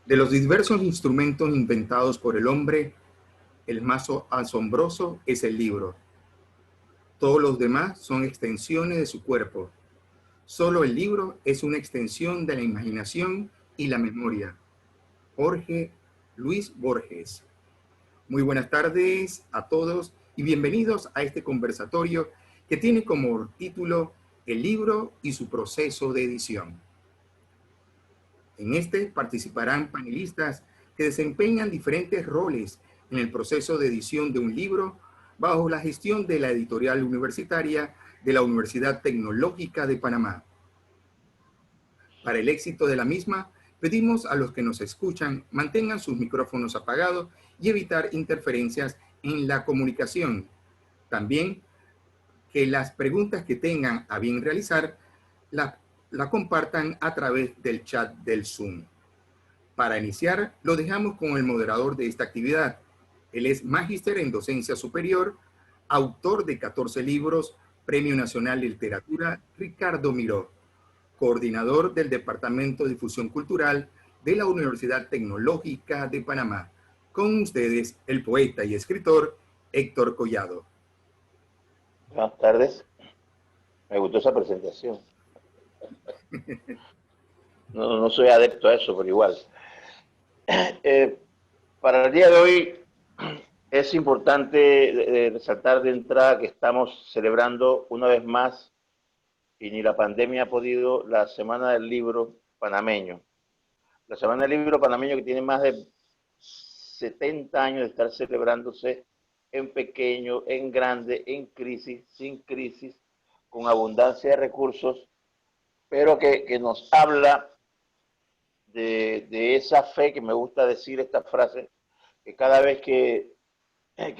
De los diversos instrumentos inventados por el hombre, el más asombroso es el libro. Todos los demás son extensiones de su cuerpo. Solo el libro es una extensión de la imaginación y la memoria. Jorge Luis Borges. Muy buenas tardes a todos y bienvenidos a este conversatorio que tiene como título El libro y su proceso de edición. En este participarán panelistas que desempeñan diferentes roles en el proceso de edición de un libro bajo la gestión de la editorial universitaria de la Universidad Tecnológica de Panamá. Para el éxito de la misma, pedimos a los que nos escuchan mantengan sus micrófonos apagados y evitar interferencias en la comunicación. También que las preguntas que tengan a bien realizar la compartan a través del chat del Zoom. Para iniciar, lo dejamos con el moderador de esta actividad. Él es magíster en docencia superior, autor de 14 libros, Premio Nacional de Literatura, Ricardo Miró, coordinador del Departamento de Difusión Cultural de la Universidad Tecnológica de Panamá. Con ustedes, el poeta y escritor Héctor Collado. Buenas tardes. Me gustó esa presentación. No soy adepto a eso, pero igual. Para el día de hoy es importante resaltar de entrada que estamos celebrando una vez más, y ni la pandemia ha podido, la Semana del Libro Panameño. La Semana del Libro Panameño que tiene más de 70 años de estar celebrándose en pequeño, en grande, en crisis, sin crisis, con abundancia de recursos, pero que nos habla de esa fe, que me gusta decir esta frase, que cada vez que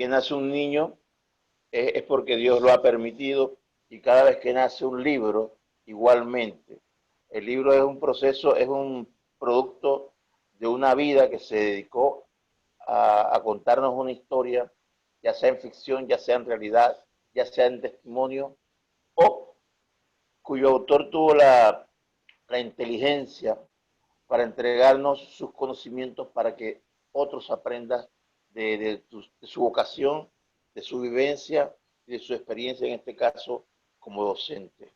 nace un niño es porque Dios lo ha permitido, y cada vez que nace un libro, igualmente. El libro es un proceso, es un producto de una vida que se dedicó a contarnos una historia, ya sea en ficción, ya sea en realidad, ya sea en testimonio, o cuyo autor tuvo la inteligencia para entregarnos sus conocimientos para que otros aprendan de su vocación, de su vivencia y de su experiencia, en este caso, como docente.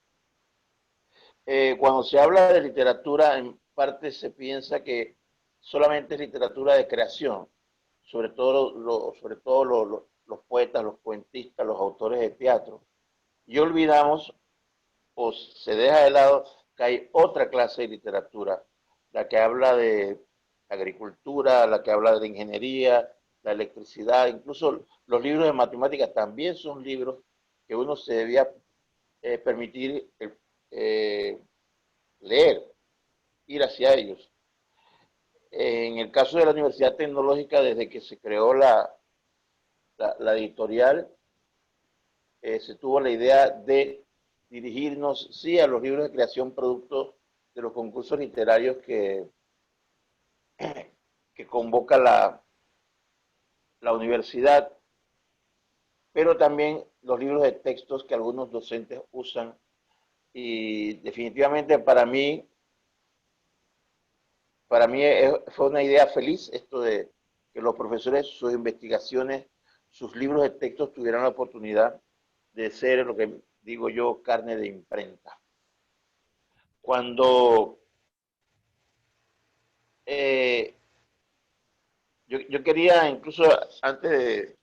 Cuando se habla de literatura, en parte se piensa que solamente es literatura de creación, sobre todo los poetas, los cuentistas, los autores de teatro. Y olvidamos, o se deja de lado, que hay otra clase de literatura, la que habla de agricultura, la que habla de ingeniería, la electricidad, incluso los libros de matemáticas también son libros que uno se debía permitir leer, ir hacia ellos. En el caso de la Universidad Tecnológica, desde que se creó la editorial, se tuvo la idea de dirigirnos, sí, a los libros de creación producto de los concursos literarios que convoca la universidad, pero también los libros de textos que algunos docentes usan. Y definitivamente para mí fue una idea feliz esto de que los profesores, sus investigaciones, sus libros de textos tuvieran la oportunidad de ser, lo que digo yo, carne de imprenta. Cuando yo quería, incluso antes de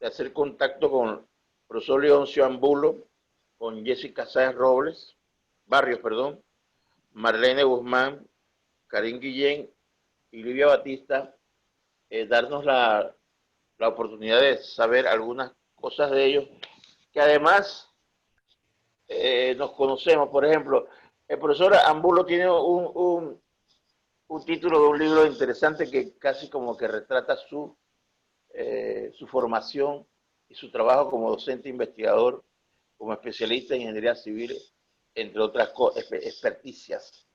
hacer contacto con el profesor Leoncio Angulo, con Jessica Sáenz Robles, Barrios, perdón, Marlene Guzmán, Karim Guillén y Livia Batista, darnos la oportunidad de saber algunas cosas de ellos, que además nos conocemos. Por ejemplo, el profesor Angulo tiene un título de un libro interesante que casi como que retrata su formación y su trabajo como docente investigador, como especialista en ingeniería civil, entre otras experticias.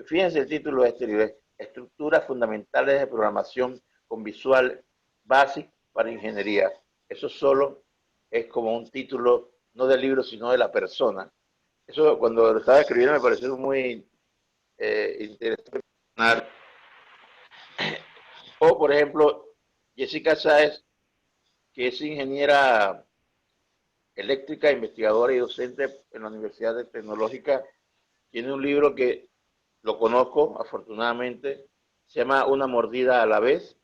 Fíjense el título de este libro: Estructuras fundamentales de programación con visual básico para ingeniería. Eso solo es como un título, no del libro, sino de la persona. Eso, cuando lo estaba escribiendo, me pareció muy interesante O, por ejemplo, Jessica Sáez, que es ingeniera eléctrica, investigadora y docente en la Universidad Tecnológica, tiene un libro que lo conozco, afortunadamente, se llama Una mordida a la vez,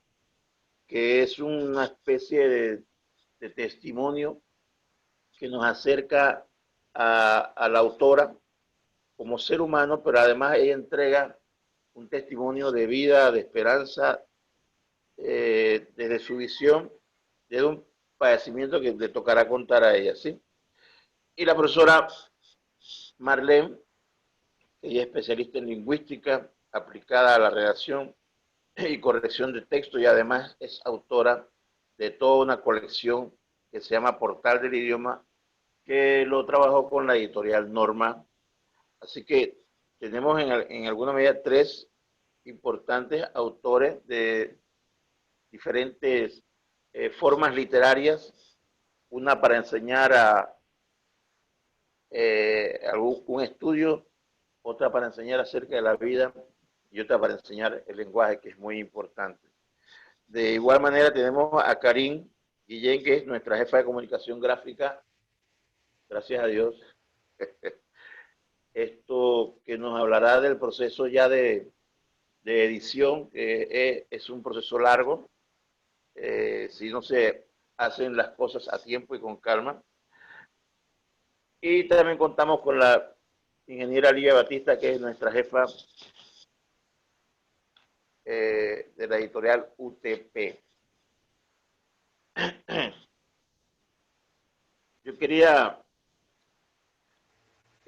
que es una especie de testimonio que nos acerca a la autora como ser humano, pero además ella entrega un testimonio de vida, de esperanza, desde su visión, de un padecimiento que le tocará contar a ella, ¿sí? Y la profesora Marlene, ella es especialista en lingüística aplicada a la redacción y corrección de texto y además es autora de toda una colección que se llama Portal del Idioma, que lo trabajó con la editorial Norma. Así que tenemos en alguna medida tres importantes autores de diferentes formas literarias, una para enseñar un estudio, otra para enseñar acerca de la vida y otra para enseñar el lenguaje, que es muy importante. De igual manera tenemos a Karin Guillén, que es nuestra jefa de comunicación gráfica, gracias a Dios, esto que nos hablará del proceso ya de edición, que es un proceso largo, si no se hacen las cosas a tiempo y con calma. Y también contamos con la ingeniera Lidia Batista, que es nuestra jefa de la editorial UTP. Yo quería,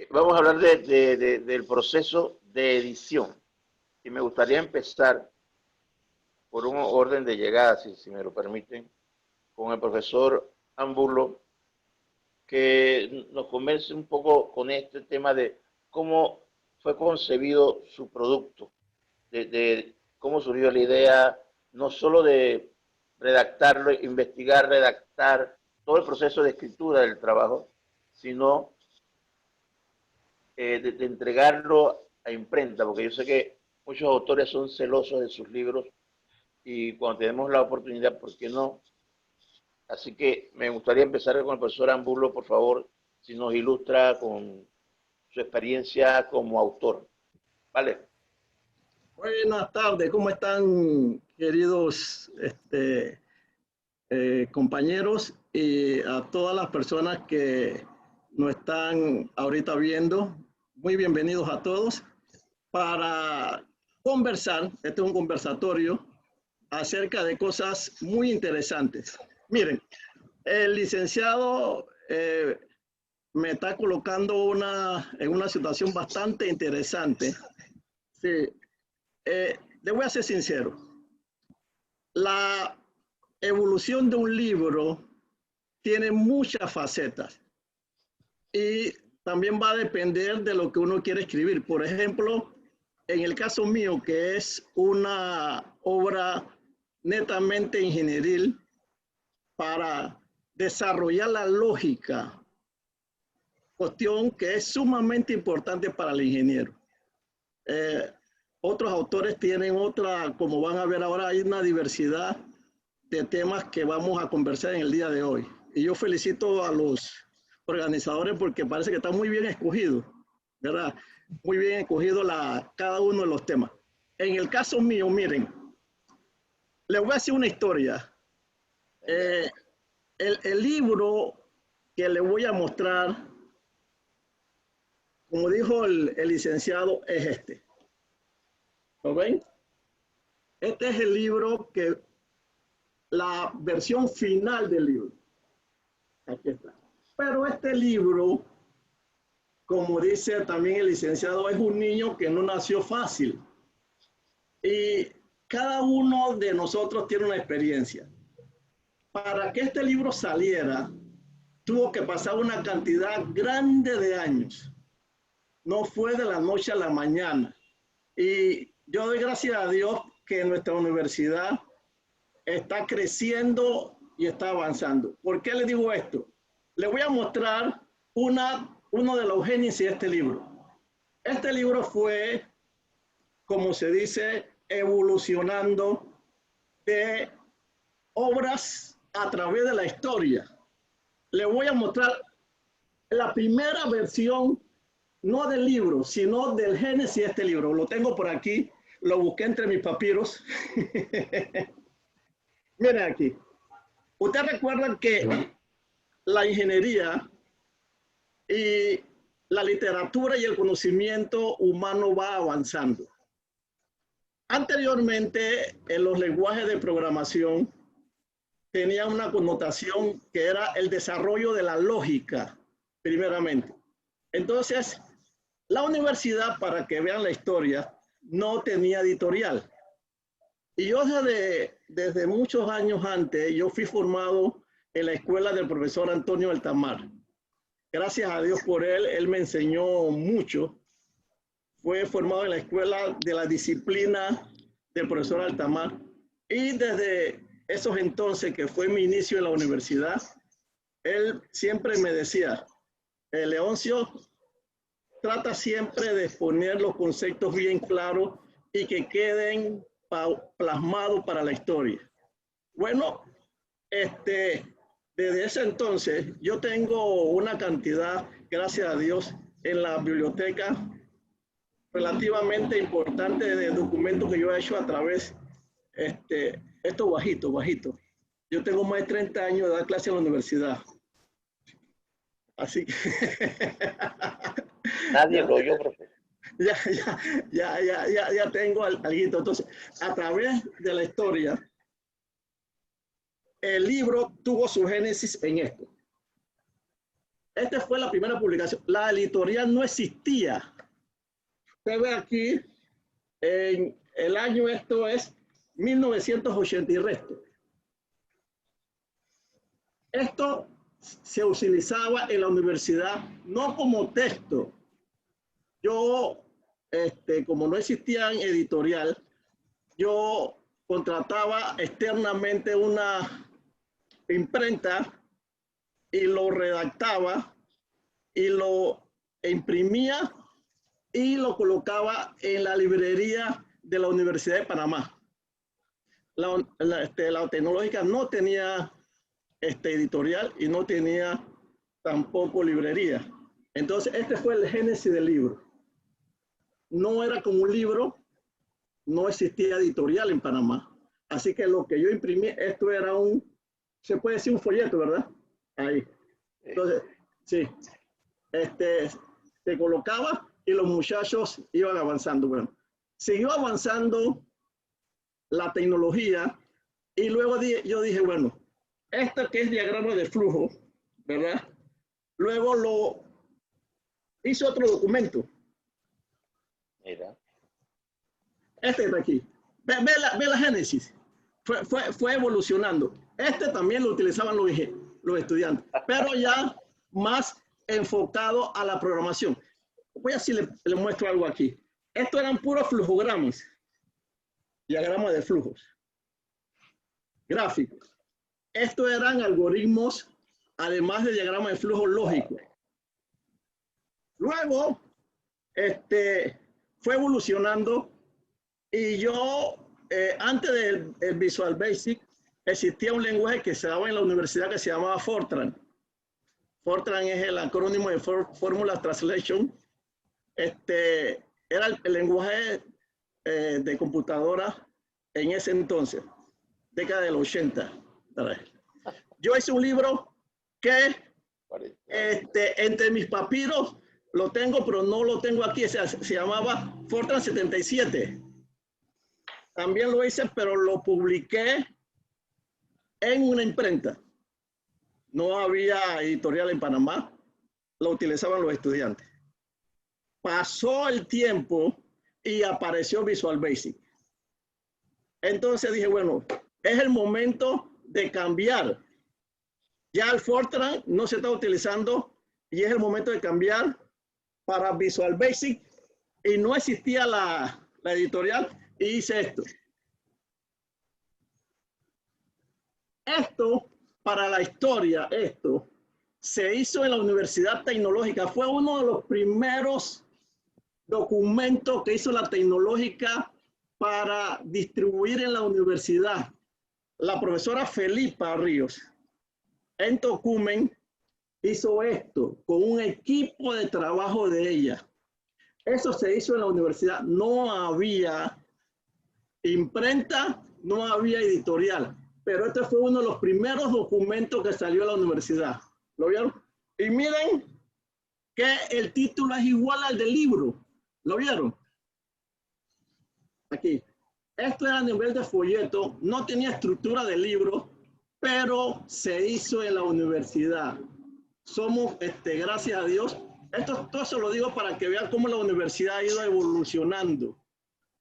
vamos a hablar del proceso de edición. Y me gustaría empezar por un orden de llegada, si me lo permiten, con el profesor Angulo, que nos convence un poco con este tema de cómo fue concebido su producto, de cómo surgió la idea, no solo de redactarlo, investigar, redactar, todo el proceso de escritura del trabajo, sino de entregarlo a imprenta, porque yo sé que muchos autores son celosos de sus libros y cuando tenemos la oportunidad, ¿por qué no? Así que me gustaría empezar con el profesor Angulo, por favor, si nos ilustra con su experiencia como autor. ¿Vale? Buenas tardes, ¿cómo están, queridos compañeros y a todas las personas que nos están ahorita viendo? Muy bienvenidos a todos para conversar. Este es un conversatorio acerca de cosas muy interesantes. Miren, el licenciado me está colocando en una situación bastante interesante. Sí. Le voy a ser sincero. La evolución de un libro tiene muchas facetas y también va a depender de lo que uno quiere escribir. Por ejemplo, en el caso mío, que es una obra netamente ingenieril para desarrollar la lógica, cuestión que es sumamente importante para el ingeniero. Otros autores tienen otra, como van a ver ahora, hay una diversidad de temas que vamos a conversar en el día de hoy. Y yo felicito a los organizadores porque parece que está muy bien escogido, ¿verdad? Muy bien escogido cada uno de los temas. En el caso mío, miren, les voy a decir una historia. El libro que les voy a mostrar, como dijo el licenciado, es este. ¿Lo ven? Este es el libro la versión final del libro. Aquí está. Pero este libro, como dice también el licenciado, es un niño que no nació fácil. Y cada uno de nosotros tiene una experiencia. Para que este libro saliera, tuvo que pasar una cantidad grande de años. No fue de la noche a la mañana. Y yo doy gracias a Dios que nuestra universidad está creciendo y está avanzando. ¿Por qué le digo esto? Le voy a mostrar uno de los génesis de este libro. Este libro fue, como se dice, evolucionando de obras a través de la historia. Le voy a mostrar la primera versión, no del libro, sino del génesis de este libro. Lo tengo por aquí, lo busqué entre mis papiros. Miren aquí. Ustedes recuerdan que la ingeniería y la literatura y el conocimiento humano va avanzando. Anteriormente, en los lenguajes de programación, tenía una connotación que era el desarrollo de la lógica, primeramente. Entonces, la universidad, para que vean la historia, no tenía editorial. Y yo desde muchos años antes, yo fui formado en la escuela del profesor Antonio Altamar. Gracias a Dios por él, él me enseñó mucho. Fue formado en la escuela de la disciplina del profesor Altamar. Y desde esos entonces, que fue mi inicio en la universidad, él siempre me decía, Leoncio, trata siempre de poner los conceptos bien claros y que queden plasmados para la historia. Bueno, desde ese entonces yo tengo una cantidad, gracias a Dios, en la biblioteca relativamente importante de documentos que yo he hecho a través, esto bajito. Yo tengo más de 30 años de dar clase en la universidad. Así que... Nadie lo oyó, profesor. Ya tengo algo. Entonces, a través de la historia, el libro tuvo su génesis en esto. Esta fue la primera publicación. La editorial no existía. Usted ve aquí, en el año, esto es 1980 y resto. Esto se utilizaba en la universidad no como texto. Yo, como no existía editorial, yo contrataba externamente una imprenta y lo redactaba y lo imprimía y lo colocaba en la librería de la Universidad de Panamá. La Tecnológica no tenía editorial y no tenía tampoco librería. Entonces, este fue el génesis del libro. No era como un libro, no existía editorial en Panamá. Así que lo que yo imprimí, esto era se puede decir un folleto, ¿verdad? Ahí. Entonces, sí. Se colocaba y los muchachos iban avanzando. Bueno, siguió avanzando la tecnología y luego yo dije, bueno, esto que es diagrama de flujo, ¿verdad? Luego lo hizo otro documento. Mira. Este de aquí. Ve la génesis. Fue evolucionando. También lo utilizaban los estudiantes, pero ya más enfocado a la programación. Voy a ver si le muestro algo aquí. Estos eran puros flujogramas. Diagramas de flujos. Gráficos. Estos eran algoritmos, además de diagramas de flujo lógicos. Luego, fue evolucionando y yo, antes del Visual Basic, existía un lenguaje que se daba en la universidad que se llamaba Fortran. Fortran es el acrónimo de Formula Translation. Era el lenguaje de computadora en ese entonces, década del 80. Yo hice un libro que entre mis papiros lo tengo, pero no lo tengo aquí. Se llamaba Fortran 77. También lo hice, pero lo publiqué en una imprenta. No había editorial en Panamá, lo utilizaban los estudiantes. Pasó el tiempo y apareció Visual Basic. Entonces dije, bueno, es el momento de cambiar. Ya el Fortran no se está utilizando y es el momento de cambiar para Visual Basic y no existía la editorial y hice esto. Esto, para la historia, esto se hizo en la Universidad Tecnológica. Fue uno de los primeros documentos que hizo la Tecnológica para distribuir en la universidad. la profesora Felipa Ríos en Tocumen hizo esto con un equipo de trabajo de ella. Eso se hizo en la universidad. No había imprenta, no había editorial, pero este fue uno de los primeros documentos que salió a la universidad. ¿Lo vieron? Y miren que el título es igual al del libro. ¿Lo vieron? Aquí. Esto era a nivel de folleto, no tenía estructura de libro, pero se hizo en la universidad. Somos, gracias a Dios, todo se lo digo para que vean cómo la universidad ha ido evolucionando.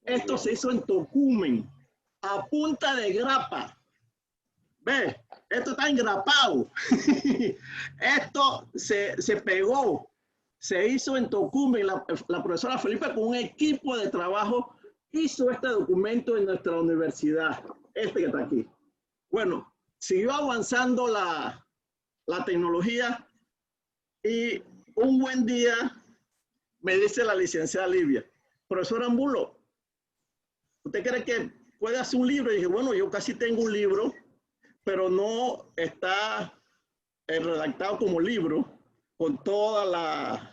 Esto se hizo en Tocumen, a punta de grapa. Ve, esto está engrapado. Esto se pegó. Se hizo en Tocumen. La profesora Felipe con un equipo de trabajo hizo este documento en nuestra universidad. Este que está aquí. Bueno, siguió avanzando la tecnología y un buen día me dice la licenciada Livia, profesor Angulo, ¿usted cree que puede hacer un libro? Y dije, bueno, yo casi tengo un libro, pero no está redactado como libro, con toda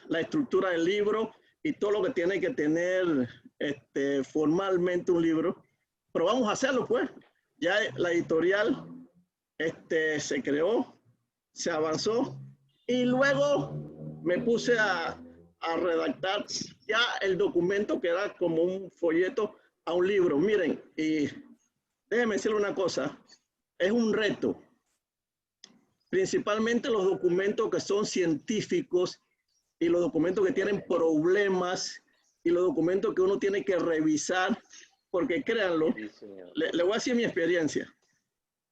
la estructura del libro y todo lo que tiene que tener formalmente un libro. Pero vamos a hacerlo, pues. Ya la editorial se creó, se avanzó y luego me puse a redactar ya el documento que era como un folleto a un libro. Miren, y déjenme decirle una cosa, es un reto. Principalmente los documentos que son científicos y los documentos que tienen problemas y los documentos que uno tiene que revisar, porque créanlo, le voy a decir mi experiencia.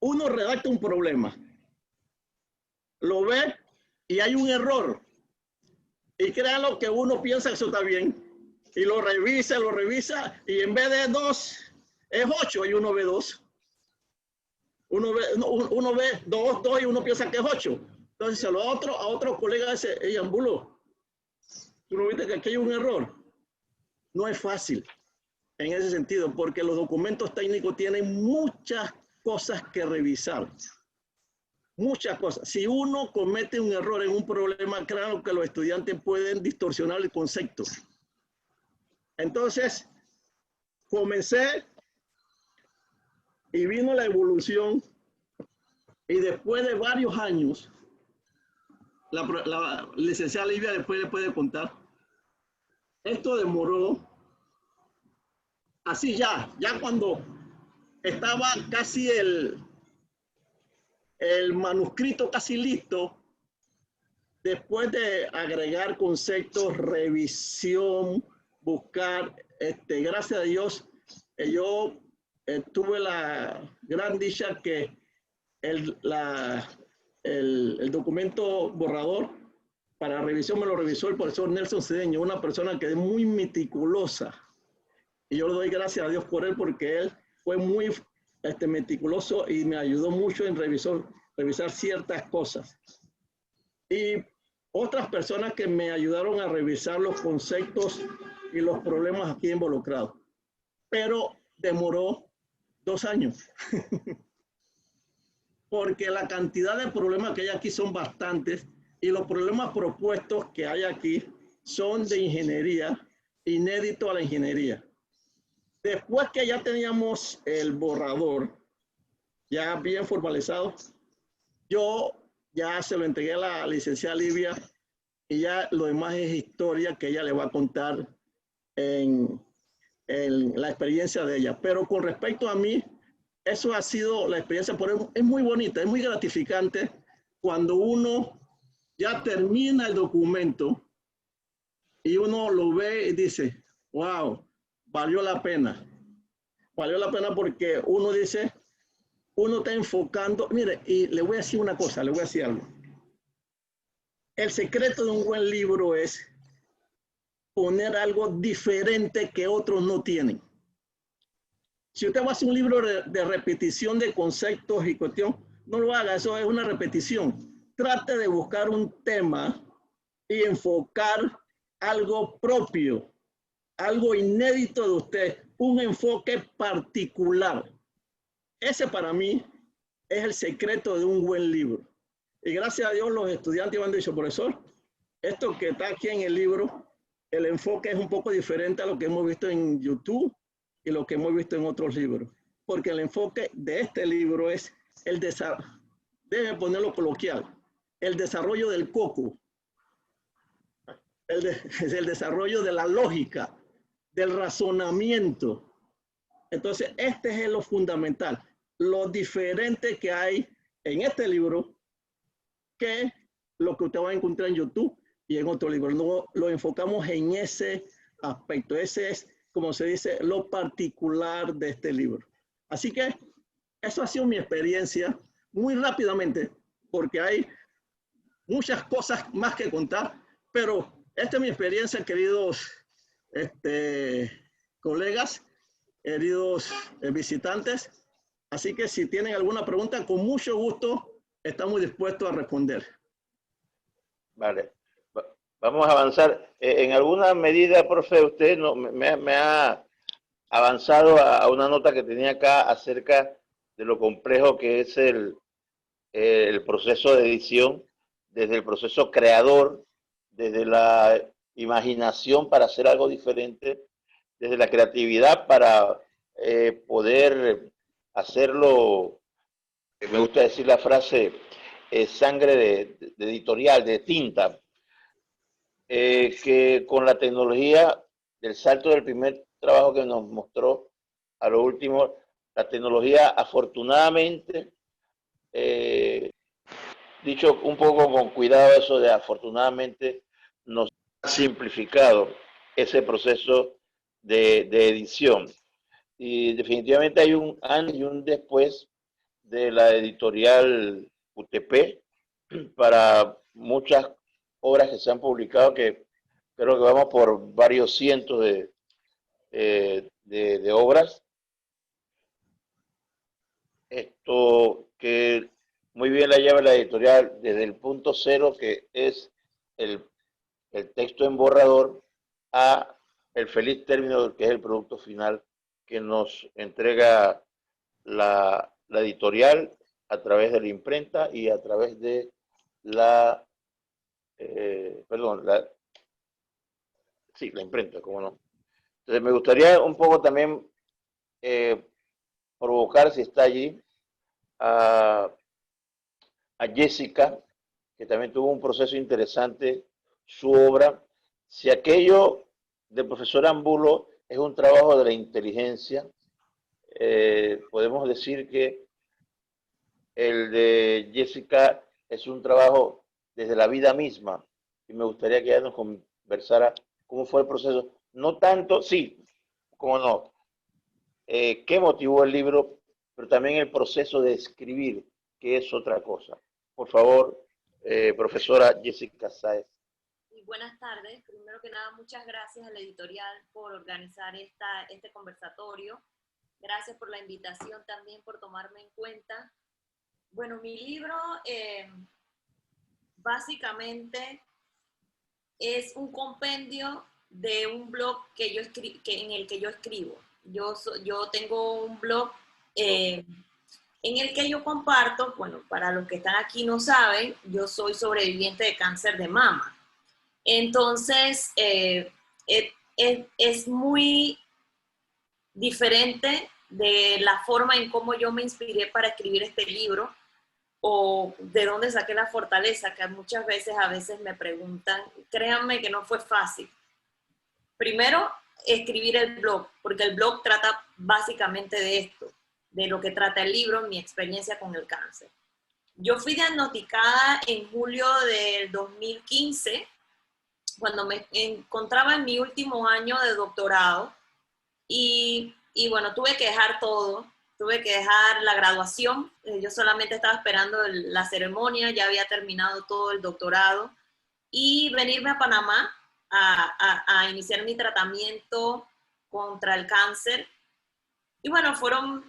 Uno redacta un problema, lo ve y hay un error. Y créanlo que uno piensa que eso está bien. Y lo revisa, y en vez de 2, es 8 y uno ve 2. Uno ve 2 y uno piensa que es 8. Entonces se lo a otro colega dice, hey, Angulo, ¿tú no viste que aquí hay un error? No es fácil en ese sentido, porque los documentos técnicos tienen muchas cosas que revisar. Muchas cosas. Si uno comete un error en un problema, claro que los estudiantes pueden distorsionar el concepto. Entonces, comencé y vino la evolución y después de varios años, la licenciada Livia después le puede contar, esto demoró, así ya cuando estaba casi el manuscrito casi listo, después de agregar conceptos, revisión, buscar, gracias a Dios, yo tuve la gran dicha que el documento borrador para revisión me lo revisó el profesor Nelson Cedeño, una persona que es muy meticulosa. Y yo le doy gracias a Dios por él, porque él fue muy meticuloso y me ayudó mucho en revisar ciertas cosas. Y otras personas que me ayudaron a revisar los conceptos y los problemas aquí involucrados. Pero demoró 2 años. Porque la cantidad de problemas que hay aquí son bastantes y los problemas propuestos que hay aquí son de ingeniería, inédito a la ingeniería. Después que ya teníamos el borrador, ya bien formalizado, yo ya se lo entregué a la licenciada Livia y ya lo demás es historia que ella le va a contar en la experiencia de ella. Pero con respecto a mí, eso ha sido la experiencia, por es muy bonita, es muy gratificante cuando uno ya termina el documento y uno lo ve y dice, wow, valió la pena. Valió la pena porque uno dice, uno está enfocando, mire, y le voy a decir una cosa, le voy a decir algo. El secreto de un buen libro es poner algo diferente que otros no tienen. Si usted va a hacer un libro de repetición de conceptos y cuestión, no lo haga, eso es una repetición. Trate de buscar un tema y enfocar algo propio, algo inédito de usted, un enfoque particular. Ese para mí es el secreto de un buen libro. Y gracias a Dios los estudiantes me han dicho, profesor, esto que está aquí en el libro, el enfoque es un poco diferente a lo que hemos visto en YouTube y lo que hemos visto en otros libros. Porque el enfoque de este libro es el desarrollo, deben ponerlo coloquial, el desarrollo del coco, el desarrollo de la lógica, del razonamiento. Entonces, este es lo fundamental, lo diferente que hay en este libro que lo que usted va a encontrar en YouTube y en otro libro. No lo enfocamos en ese aspecto. Ese es, como se dice, lo particular de este libro. Así que eso ha sido mi experiencia muy rápidamente, porque hay muchas cosas más que contar, pero esta es mi experiencia, queridos colegas, queridos visitantes. Así que si tienen alguna pregunta, con mucho gusto estamos dispuestos a responder. Vale. Vamos a avanzar. En alguna medida, profe, usted me ha avanzado a una nota que tenía acá acerca de lo complejo que es el proceso de edición, desde el proceso creador, desde la imaginación para hacer algo diferente, desde la creatividad para poder hacerlo, me gusta decir la frase, sangre de editorial, de tinta, que con la tecnología del salto del primer trabajo que nos mostró a lo último, la tecnología afortunadamente, dicho un poco con cuidado eso de afortunadamente, nos ha simplificado ese proceso de edición. Y definitivamente hay un antes y un después de la editorial UTP para muchas obras que se han publicado, que creo que vamos por varios cientos de obras. Esto que muy bien la lleva la editorial desde el punto cero, que es el texto en borrador, a el feliz término, que es el producto final que nos entrega la editorial a través de la imprenta y a través de la la imprenta, cómo no. Entonces me gustaría un poco también provocar, si está allí, a Jessica, que también tuvo un proceso interesante, su obra. Si aquello del profesor Angulo es un trabajo de la inteligencia, podemos decir que el de Jessica es un trabajo desde la vida misma. Y me gustaría que ella nos conversara cómo fue el proceso. No tanto, sí, cómo no, qué motivó el libro, pero también el proceso de escribir, que es otra cosa. Por favor, profesora Jessica Sáez. Y buenas tardes. Primero que nada, muchas gracias a la editorial por organizar este conversatorio. Gracias por la invitación, también por tomarme en cuenta. Bueno, mi libro básicamente es un compendio de un blog en el que yo escribo. Yo tengo un blog en el que yo comparto, bueno, para los que están aquí no saben, yo soy sobreviviente de cáncer de mama. Entonces, es muy diferente de la forma en cómo yo me inspiré para escribir este libro, o de dónde saqué la fortaleza, que muchas veces me preguntan. Créanme que no fue fácil. Primero, escribir el blog, porque el blog trata básicamente de esto, de lo que trata el libro, mi experiencia con el cáncer. Yo fui diagnosticada en julio del 2015, cuando me encontraba en mi último año de doctorado, y bueno, tuve que dejar todo. Tuve que dejar la graduación, yo solamente estaba esperando la ceremonia, ya había terminado todo el doctorado, y venirme a Panamá a iniciar mi tratamiento contra el cáncer. Y bueno, fueron,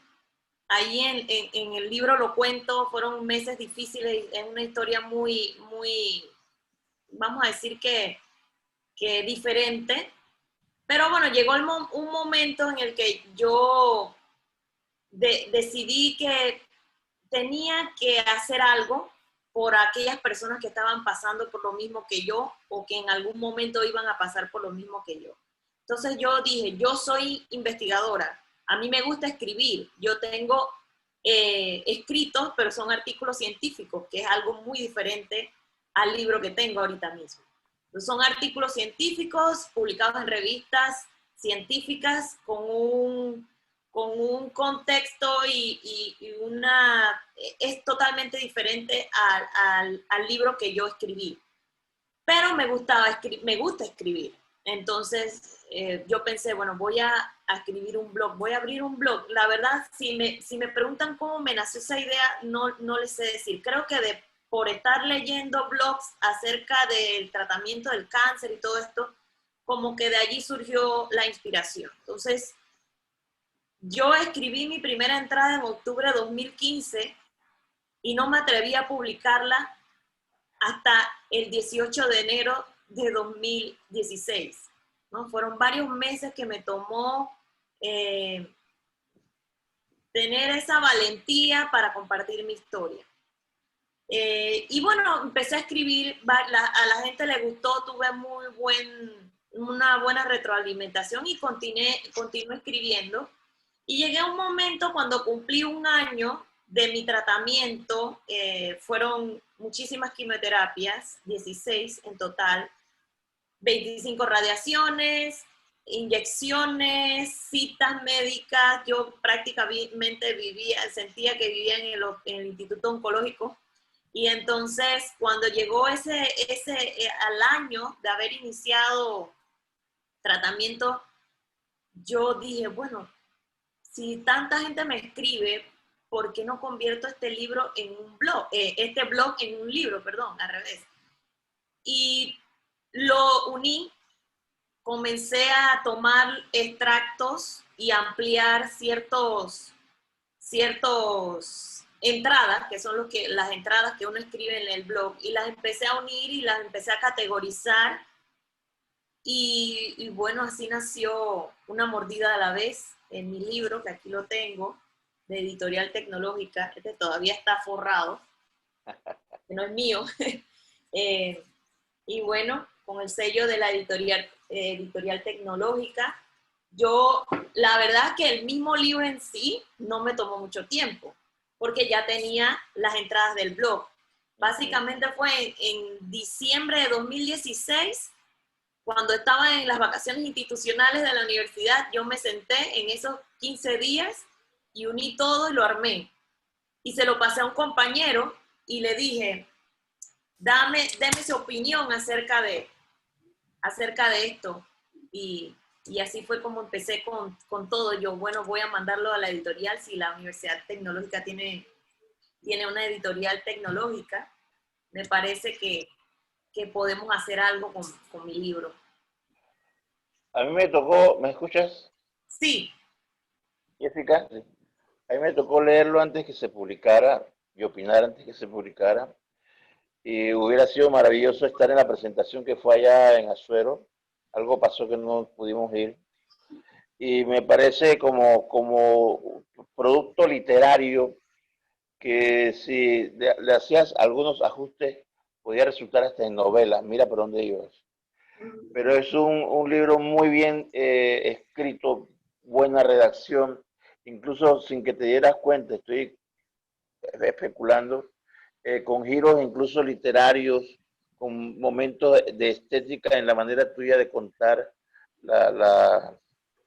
ahí en el libro lo cuento, fueron meses difíciles, es una historia muy, vamos a decir que diferente, pero bueno, llegó un momento en el que yo decidí que tenía que hacer algo por aquellas personas que estaban pasando por lo mismo que yo o que en algún momento iban a pasar por lo mismo que yo. Entonces yo dije, yo soy investigadora, a mí me gusta escribir, yo tengo escritos, pero son artículos científicos, que es algo muy diferente al libro que tengo ahorita mismo. Entonces, son artículos científicos publicados en revistas científicas con un contexto y es totalmente diferente al libro que yo escribí. Pero me gusta escribir. Entonces, yo pensé, bueno, voy a escribir un blog, voy a abrir un blog. La verdad, si me preguntan cómo me nació esa idea, no les sé decir. Creo que por estar leyendo blogs acerca del tratamiento del cáncer y todo esto, como que de allí surgió la inspiración. Entonces, yo escribí mi primera entrada en octubre de 2015 y no me atreví a publicarla hasta el 18 de enero de 2016, ¿no? Fueron varios meses que me tomó tener esa valentía para compartir mi historia. Y bueno, empecé a escribir, a la gente le gustó, tuve una buena retroalimentación y continué escribiendo. Y llegué a un momento cuando cumplí un año de mi tratamiento, fueron muchísimas quimioterapias, 16 en total, 25 radiaciones, inyecciones, citas médicas. Yo prácticamente sentía que vivía en el Instituto Oncológico. Y entonces, cuando llegó al año de haber iniciado tratamiento, yo dije, bueno, si tanta gente me escribe, ¿por qué no convierto este blog en un libro, perdón, al revés? Y lo uní, comencé a tomar extractos y ampliar ciertos entradas, que son las entradas que uno escribe en el blog, y las empecé a unir y las empecé a categorizar. Y bueno, así nació Una mordida a la vez, en mi libro, que aquí lo tengo, de Editorial Tecnológica. Este todavía está forrado, que no es mío. Y bueno, con el sello de la Editorial Tecnológica. Yo, la verdad es que el mismo libro en sí no me tomó mucho tiempo, porque ya tenía las entradas del blog. Básicamente fue en diciembre de 2016, cuando estaba en las vacaciones institucionales de la universidad. Yo me senté en esos 15 días y uní todo y lo armé. Y se lo pasé a un compañero y le dije, deme su opinión acerca de esto. Y así fue como empecé con todo. Yo, bueno, voy a mandarlo a la editorial. Si la Universidad Tecnológica tiene una editorial tecnológica, me parece que podemos hacer algo con mi libro. A mí me tocó, ¿me escuchas? Sí. Jessica, a mí me tocó leerlo antes que se publicara y opinar antes que se publicara. Y hubiera sido maravilloso estar en la presentación que fue allá en Azuero. Algo pasó que no pudimos ir. Y me parece como producto literario que si le hacías algunos ajustes, podía resultar hasta en novela. Mira por dónde ibas. Pero es un libro muy bien escrito, buena redacción, incluso sin que te dieras cuenta, estoy especulando, con giros incluso literarios, con momentos de estética en la manera tuya de contar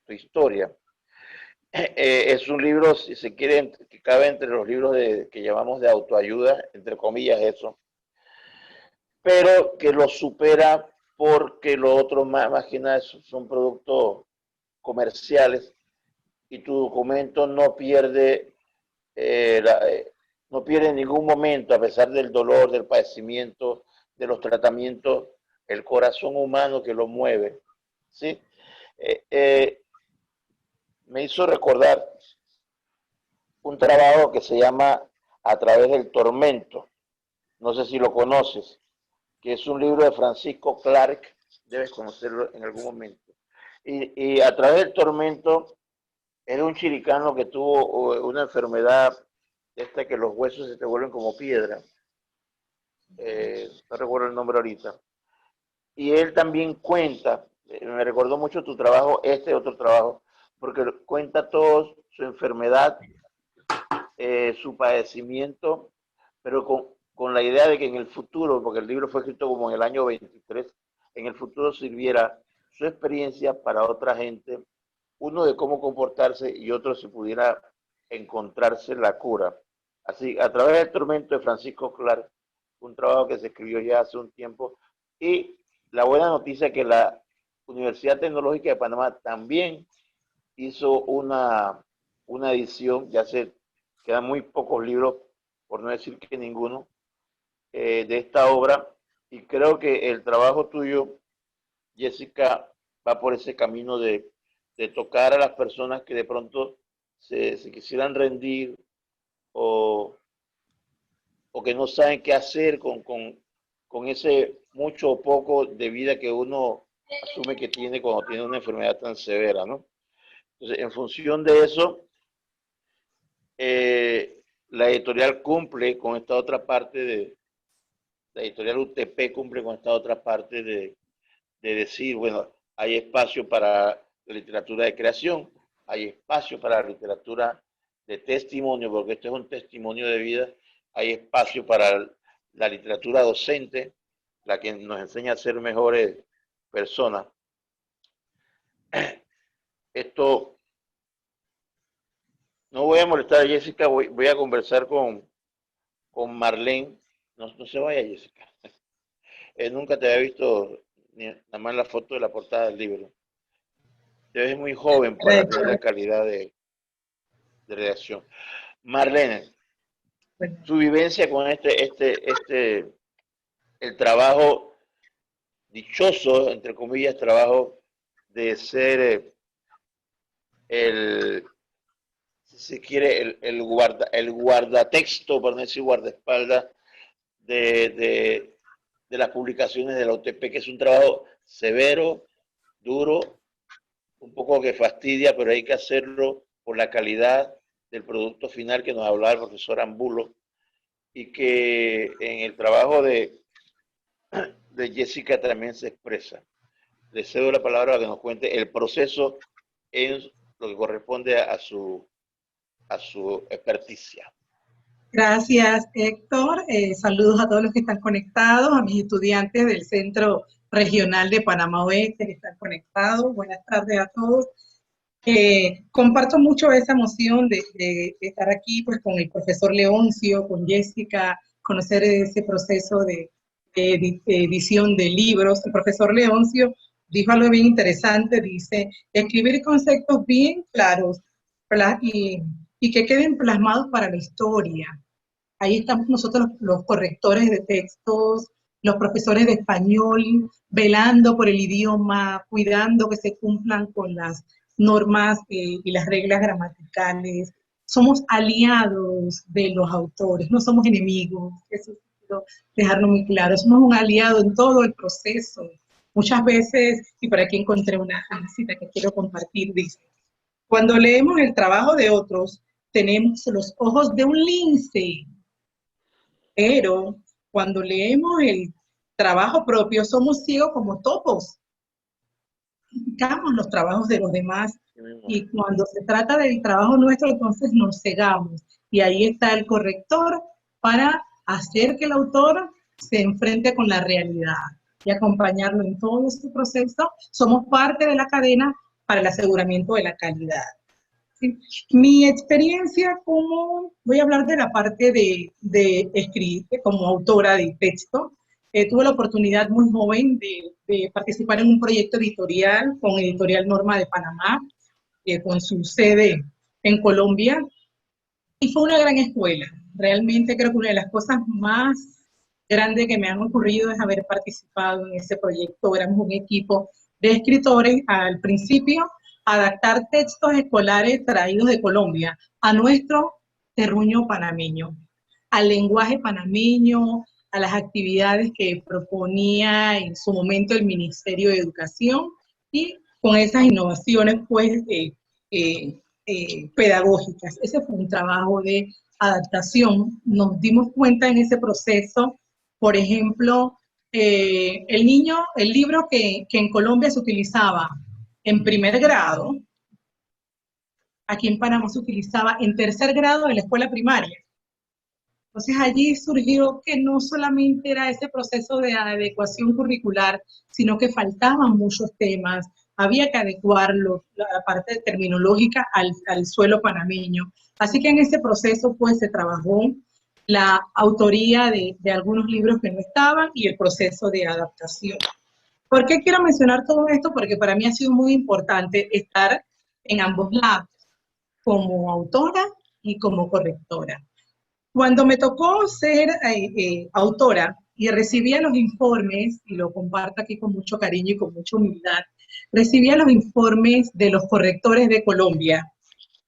tu historia. Es un libro, si se quiere, que cabe entre los libros que llamamos de autoayuda, entre comillas eso, pero que lo supera porque los otros más que nada son productos comerciales y tu documento no pierde no pierde en ningún momento, a pesar del dolor, del padecimiento, de los tratamientos, el corazón humano que lo mueve. ¿Sí? Me hizo recordar un trabajo que se llama A través del tormento. No sé si lo conoces, que es un libro de Francisco Clark, debes conocerlo en algún momento. Y A través del tormento es de un chiricano que tuvo una enfermedad esta que los huesos se te vuelven como piedra. No recuerdo el nombre ahorita. Y él también cuenta, me recordó mucho tu trabajo, este otro trabajo, porque cuenta todo su enfermedad, su padecimiento, pero con la idea de que en el futuro, porque el libro fue escrito como en el año 23, en el futuro sirviera su experiencia para otra gente, uno de cómo comportarse y otro si pudiera encontrarse la cura. Así, a través del tormento de Francisco Clark, un trabajo que se escribió ya hace un tiempo, y la buena noticia es que la Universidad Tecnológica de Panamá también hizo una edición, ya se quedan muy pocos libros, por no decir que ninguno, de esta obra, y creo que el trabajo tuyo, Jessica, va por ese camino de tocar a las personas que de pronto se quisieran rendir o que no saben qué hacer con ese mucho o poco de vida que uno asume que tiene cuando tiene una enfermedad tan severa, ¿no? Entonces, en función de eso, la editorial cumple con esta otra parte la editorial UTP cumple con esta otra parte de decir, bueno, hay espacio para la literatura de creación, hay espacio para la literatura de testimonio, porque esto es un testimonio de vida, hay espacio para la literatura docente, la que nos enseña a ser mejores personas. Esto, no voy a molestar a Jessica, voy a conversar con Marlene. No se vaya, Jessica. Nunca te había visto nada más la foto de la portada del libro. Te ves muy joven para tener la calidad de redacción. Marlene, tu vivencia con el trabajo dichoso, entre comillas, trabajo de ser si se quiere, el guardatexto, por no decir guardaespaldas, de las publicaciones de la UTP, que es un trabajo severo, duro, un poco que fastidia, pero hay que hacerlo por la calidad del producto final que nos hablaba el profesor Ambulo, y que en el trabajo de Jessica también se expresa. Le cedo la palabra para que nos cuente el proceso en lo que corresponde a su experticia. Gracias, Héctor. Saludos a todos los que están conectados, a mis estudiantes del Centro Regional de Panamá Oeste que están conectados. Buenas tardes a todos. Comparto mucho esa emoción de estar aquí pues, con el profesor Leoncio, con Jessica, conocer ese proceso de edición de libros. El profesor Leoncio dijo algo bien interesante, dice, escribir conceptos bien claros y que queden plasmados para la historia. Ahí estamos nosotros los correctores de textos, los profesores de español, velando por el idioma, cuidando que se cumplan con las normas y las reglas gramaticales. Somos aliados de los autores, no somos enemigos, eso quiero dejarlo muy claro, somos un aliado en todo el proceso. Muchas veces, y por aquí encontré una cita que quiero compartir, dice, cuando leemos el trabajo de otros, tenemos los ojos de un lince, pero cuando leemos el trabajo propio, somos ciegos como topos. Criticamos los trabajos de los demás y cuando se trata del trabajo nuestro, entonces nos cegamos. Y ahí está el corrector para hacer que el autor se enfrente con la realidad y acompañarlo en todo este proceso. Somos parte de la cadena para el aseguramiento de la calidad. ¿Sí? Mi experiencia voy a hablar de la parte de escribir como autora de texto. Tuve la oportunidad muy joven de participar en un proyecto editorial con Editorial Norma de Panamá, con su sede en Colombia, y fue una gran escuela. Realmente creo que una de las cosas más grandes que me han ocurrido es haber participado en ese proyecto. Éramos un equipo de escritores al principio, adaptar textos escolares traídos de Colombia a nuestro terruño panameño, al lenguaje panameño, a las actividades que proponía en su momento el Ministerio de Educación y con esas innovaciones pues, pedagógicas. Ese fue un trabajo de adaptación, nos dimos cuenta en ese proceso, por ejemplo, el libro que en Colombia se utilizaba en primer grado, aquí en Panamá se utilizaba en tercer grado en la escuela primaria. Entonces allí surgió que no solamente era ese proceso de adecuación curricular, sino que faltaban muchos temas, había que adecuarlo, la parte terminológica al suelo panameño. Así que en ese proceso pues se trabajó la autoría de algunos libros que no estaban y el proceso de adaptación. ¿Por qué quiero mencionar todo esto? Porque para mí ha sido muy importante estar en ambos lados, como autora y como correctora. Cuando me tocó ser autora y recibía los informes, y lo comparto aquí con mucho cariño y con mucha humildad, recibía los informes de los correctores de Colombia,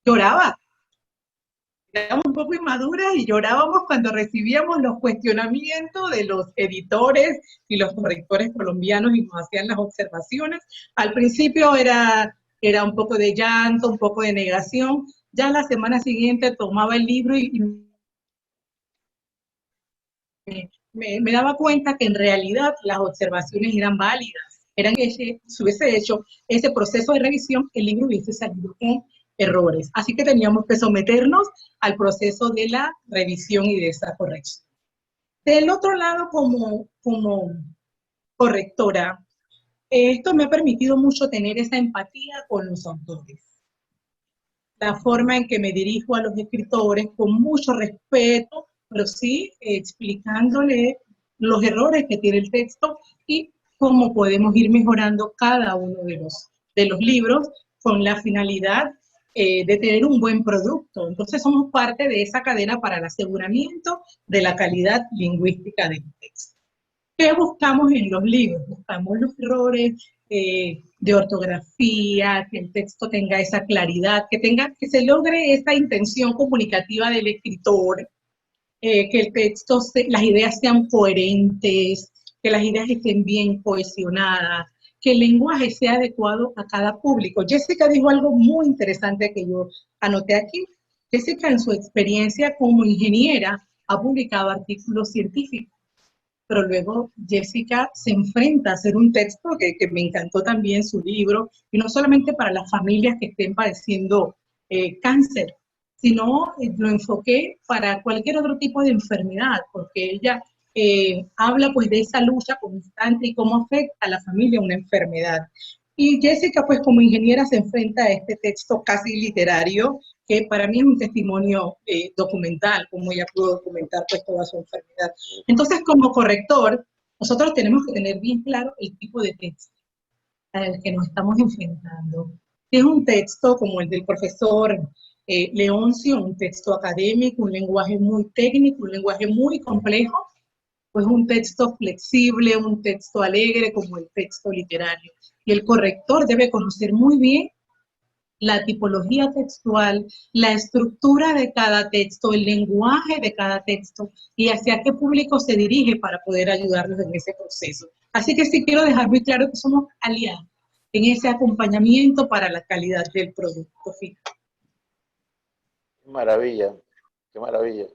lloraba. Éramos un poco inmaduras y llorábamos cuando recibíamos los cuestionamientos de los editores y los correctores colombianos y nos hacían las observaciones. Al principio era un poco de llanto, un poco de negación. Ya la semana siguiente tomaba el libro y me daba cuenta que en realidad las observaciones eran válidas, eran que si hubiese hecho ese proceso de revisión, el libro hubiese salido con errores. Así que teníamos que someternos al proceso de la revisión y de esa corrección. Del otro lado, como correctora, esto me ha permitido mucho tener esa empatía con los autores. La forma en que me dirijo a los escritores con mucho respeto, pero sí explicándole los errores que tiene el texto y cómo podemos ir mejorando cada uno de los libros con la finalidad de tener un buen producto. Entonces somos parte de esa cadena para el aseguramiento de la calidad lingüística del texto. ¿Qué buscamos en los libros? Buscamos los errores de ortografía, que el texto tenga esa claridad, que se logre esa intención comunicativa del escritor, que el texto, las ideas sean coherentes, que las ideas estén bien cohesionadas, que el lenguaje sea adecuado a cada público. Jessica dijo algo muy interesante que yo anoté aquí. Jessica, en su experiencia como ingeniera, ha publicado artículos científicos, pero luego Jessica se enfrenta a hacer un texto que me encantó también su libro, y no solamente para las familias que estén padeciendo cáncer, sino lo enfoqué para cualquier otro tipo de enfermedad, porque ella habla pues de esa lucha constante y cómo afecta a la familia una enfermedad. Y Jessica pues como ingeniera se enfrenta a este texto casi literario, que para mí es un testimonio documental, como ella pudo documentar pues toda su enfermedad. Entonces como corrector, nosotros tenemos que tener bien claro el tipo de texto al que nos estamos enfrentando. Si es un texto como el del profesor Leoncio, un texto académico, un lenguaje muy técnico, un lenguaje muy complejo, pues un texto flexible, un texto alegre como el texto literario. Y el corrector debe conocer muy bien la tipología textual, la estructura de cada texto, el lenguaje de cada texto y hacia qué público se dirige para poder ayudarlos en ese proceso. Así que sí quiero dejar muy claro que somos aliados en ese acompañamiento para la calidad del producto final. Qué maravilla, qué maravilla.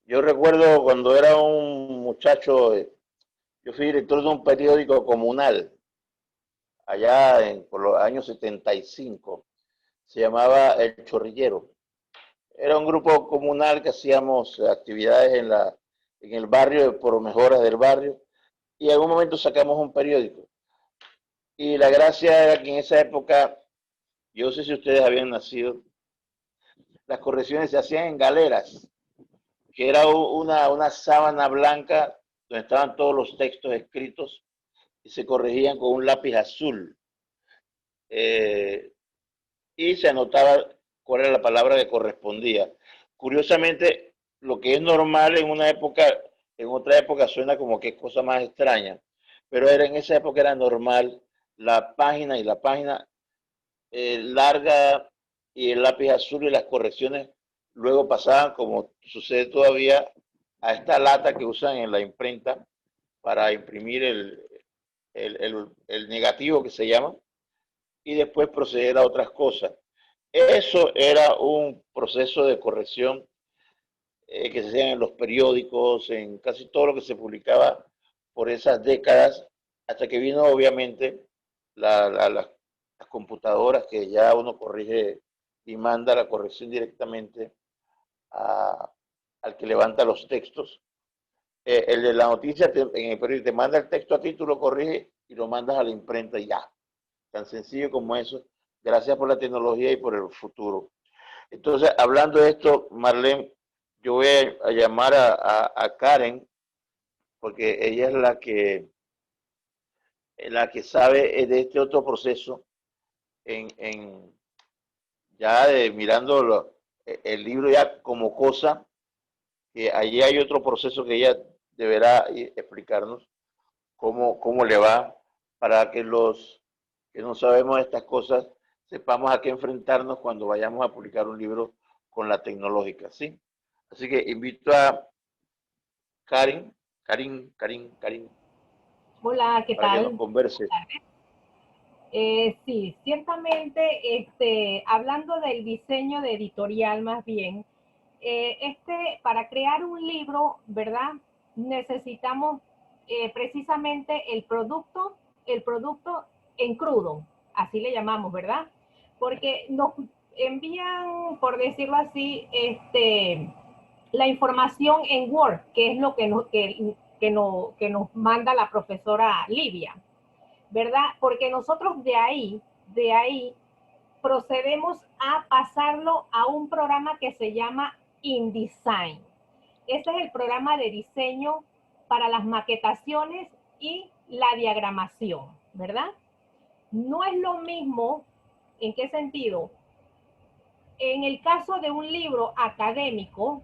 Yo recuerdo cuando era un muchacho, yo fui director de un periódico comunal, allá por los años 75, se llamaba El Chorrillero. Era un grupo comunal que hacíamos actividades en el barrio, por mejoras del barrio, y en algún momento sacamos un periódico. Y la gracia era que en esa época, yo no sé si ustedes habían nacido, las correcciones se hacían en galeras, que era una sábana blanca donde estaban todos los textos escritos y se corregían con un lápiz azul. Y se anotaba cuál era la palabra que correspondía. Curiosamente, lo que es normal en una época, en otra época suena como que es cosa más extraña, pero en esa época era normal la página larga y el lápiz azul y las correcciones luego pasaban, como sucede todavía, a esta lata que usan en la imprenta para imprimir el negativo que se llama y después proceder a otras cosas. Eso era un proceso de corrección que se hacían en los periódicos, en casi todo lo que se publicaba por esas décadas, hasta que vino obviamente las computadoras, que ya uno corrige y manda la corrección directamente al que levanta los textos. El de la noticia en el periódico te manda el texto a ti, tú lo corriges y lo mandas a la imprenta y ya. Tan sencillo como eso. Gracias por la tecnología y por el futuro. Entonces, hablando de esto, Marlene, yo voy a llamar a Karen, porque ella es la que sabe de este otro proceso, ya mirando el libro ya como cosa, que allí hay otro proceso que ella deberá explicarnos cómo le va, para que los que no sabemos estas cosas sepamos a qué enfrentarnos cuando vayamos a publicar un libro con la tecnológica, ¿sí? Así que invito a Karin, Hola, ¿qué para que nos tal? converse. Sí, ciertamente, hablando del diseño de editorial más bien, para crear un libro, ¿verdad? Necesitamos precisamente el producto en crudo, así le llamamos, ¿verdad? Porque nos envían, por decirlo así, la información en Word, que es lo que nos manda la profesora Livia, ¿verdad? Porque nosotros de ahí procedemos a pasarlo a un programa que se llama InDesign. Ese es el programa de diseño para las maquetaciones y la diagramación, ¿verdad? No es lo mismo, ¿en qué sentido? En el caso de un libro académico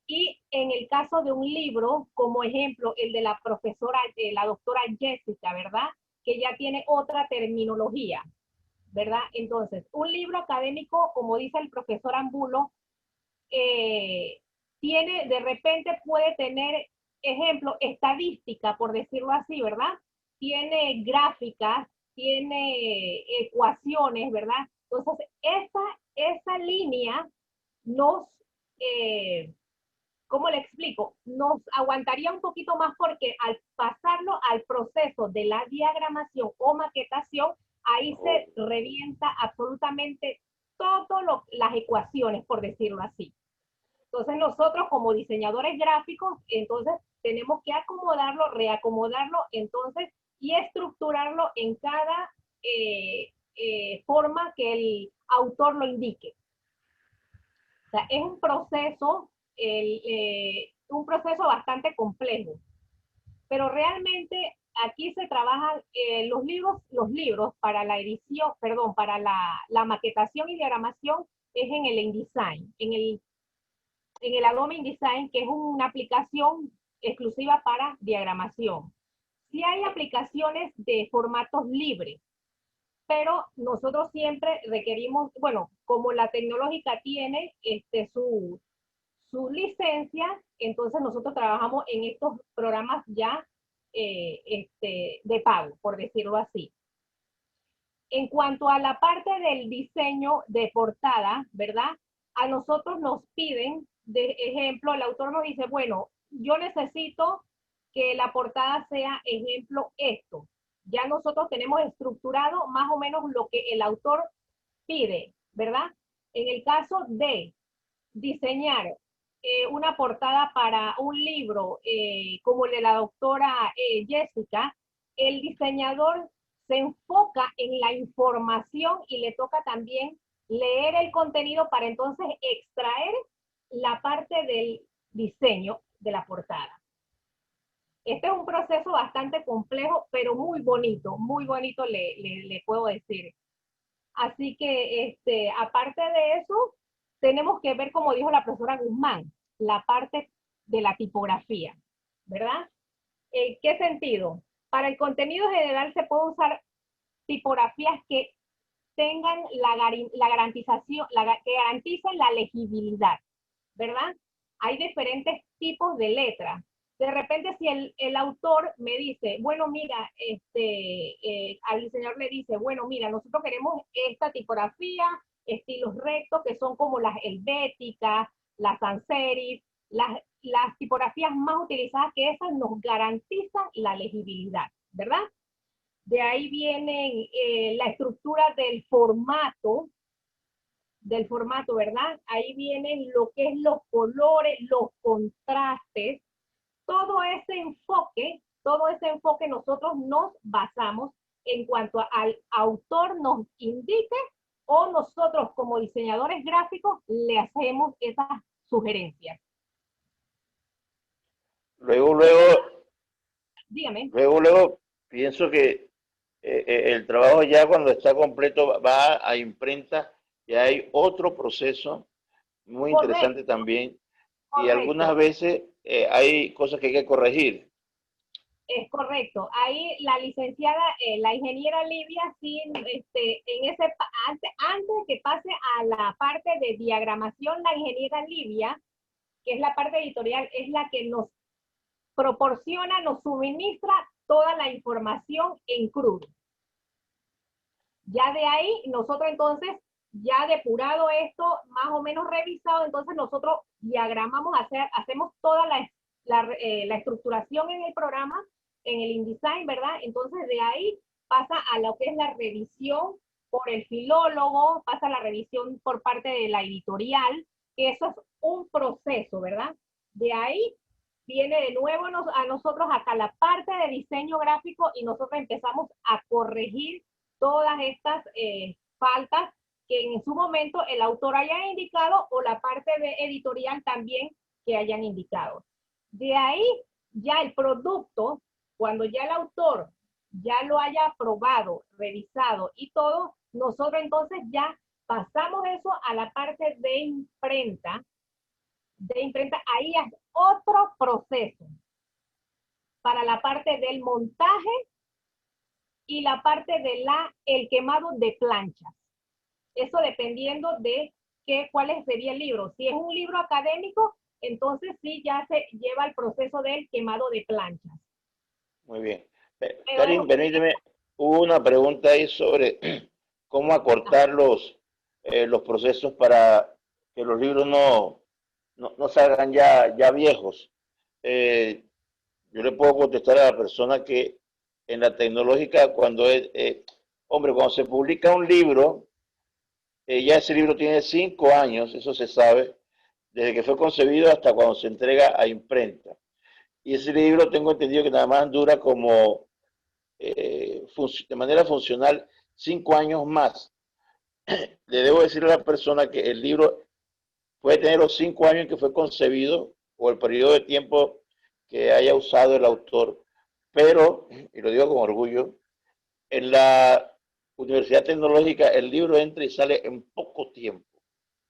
y en el caso de un libro, como ejemplo, el de la profesora, la doctora Jessica, ¿verdad? Que ya tiene otra terminología, ¿verdad? Entonces, un libro académico, como dice el profesor Angulo, de repente puede tener, ejemplo, estadística, por decirlo así, ¿verdad? Tiene gráficas, tiene ecuaciones, ¿verdad? Entonces, esa línea nos, ¿cómo le explico? Nos aguantaría un poquito más, porque al pasarlo al proceso de la diagramación o maquetación, ahí se revienta absolutamente todas las ecuaciones, por decirlo así. Entonces nosotros como diseñadores gráficos, entonces tenemos que acomodarlo, reacomodarlo, entonces, y estructurarlo en cada forma que el autor lo indique. O sea, es un proceso bastante complejo, pero realmente aquí se trabajan los libros para la edición, perdón, para la maquetación y diagramación es en el InDesign, en el Adobe InDesign, que es una aplicación exclusiva para diagramación. Sí hay aplicaciones de formatos libres, pero nosotros siempre requerimos, bueno, como la tecnológica tiene su licencia, entonces nosotros trabajamos en estos programas ya de pago, por decirlo así. En cuanto a la parte del diseño de portada, ¿verdad? A nosotros nos piden, de ejemplo, el autor nos dice, bueno, yo necesito que la portada sea, ejemplo, esto. Ya nosotros tenemos estructurado más o menos lo que el autor pide, ¿verdad? En el caso de diseñar una portada para un libro como el de la doctora Jessica, el diseñador se enfoca en la información y le toca también leer el contenido para entonces extraer la parte del diseño de la portada. Este es un proceso bastante complejo, pero muy bonito le puedo decir. Así que, aparte de eso, tenemos que ver, como dijo la profesora Guzmán, la parte de la tipografía, ¿verdad? ¿En qué sentido? Para el contenido general se puede usar tipografías que tengan la garantización, que garanticen la legibilidad, ¿verdad? Hay diferentes tipos de letras. De repente, si el autor me dice, bueno, mira, al diseñador le dice, bueno, mira, nosotros queremos esta tipografía, estilos rectos, que son como las helvéticas, las sans serif, las tipografías más utilizadas, que esas nos garantizan la legibilidad, ¿verdad? De ahí viene la estructura del formato, ¿verdad? Ahí vienen lo que es los colores, los contrastes, todo ese enfoque nosotros nos basamos en cuanto al autor nos indique o nosotros como diseñadores gráficos le hacemos esas sugerencias. Dígame. Luego, pienso que el trabajo ya cuando está completo va a imprenta y hay otro proceso muy interesante también. Y algunas veces hay cosas que hay que corregir. Es correcto. Ahí la licenciada, la ingeniera Livia, sí, antes que pase a la parte de diagramación, la ingeniera Livia, que es la parte editorial, es la que nos proporciona, nos suministra toda la información en crudo. Ya de ahí, nosotros entonces, ya depurado esto, más o menos revisado, entonces nosotros diagramamos, hacemos toda la estructuración en el programa, en el InDesign, ¿verdad? Entonces de ahí pasa a lo que es la revisión por el filólogo, pasa a la revisión por parte de la editorial, que eso es un proceso, ¿verdad? De ahí viene de nuevo a nosotros acá la parte de diseño gráfico y nosotros empezamos a corregir todas estas faltas que en su momento el autor haya indicado o la parte de editorial también que hayan indicado. De ahí ya el producto, cuando ya el autor ya lo haya probado, revisado y todo, nosotros entonces ya pasamos eso a la parte de imprenta. Ahí es otro proceso para la parte del montaje y la parte de el quemado de planchas. Eso dependiendo de cuál sería el libro. Si es un libro académico, entonces sí ya se lleva el proceso del quemado de planchas. Muy bien. Karin, permíteme, hubo una pregunta ahí sobre cómo acortar los procesos para que los libros no salgan ya viejos. Yo le puedo contestar a la persona que en la tecnológica, cuando se publica un libro, ya ese libro tiene 5 años, eso se sabe, desde que fue concebido hasta cuando se entrega a imprenta. Y ese libro tengo entendido que nada más dura como de manera funcional 5 años más. Le debo decir a la persona que el libro puede tener los 5 años en que fue concebido o el periodo de tiempo que haya usado el autor, pero, y lo digo con orgullo, en la Universidad Tecnológica el libro entra y sale en poco tiempo,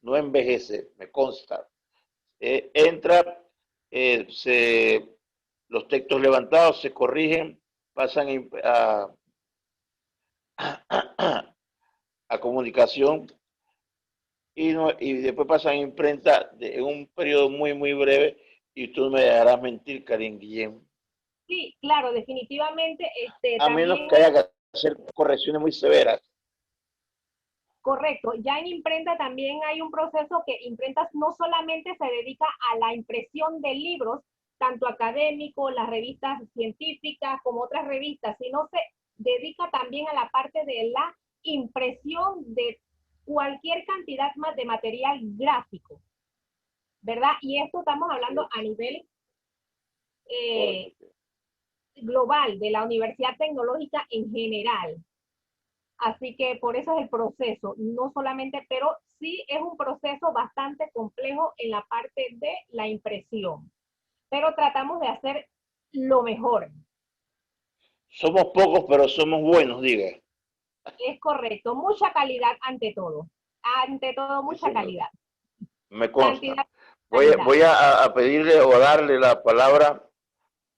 no envejece, me consta. Entra, los textos levantados se corrigen, pasan a comunicación y después pasan a imprenta en un periodo muy breve, y tú me dejarás mentir, Karin Guillén. Sí, claro, definitivamente. A menos que haya que hacer correcciones muy severas. Correcto. Ya en imprenta también hay un proceso que imprentas no solamente se dedica a la impresión de libros, tanto académicos, las revistas científicas como otras revistas, sino se dedica también a la parte de la impresión de cualquier cantidad más de material gráfico, ¿verdad? Y esto estamos hablando a nivel global de la Universidad Tecnológica en general. Así que por eso es el proceso, no solamente, pero sí es un proceso bastante complejo en la parte de la impresión. Pero tratamos de hacer lo mejor. Somos pocos, pero somos buenos, diga. Es correcto, mucha calidad ante todo. Ante todo, mucha calidad. Me consta. Voy a pedirle o a darle la palabra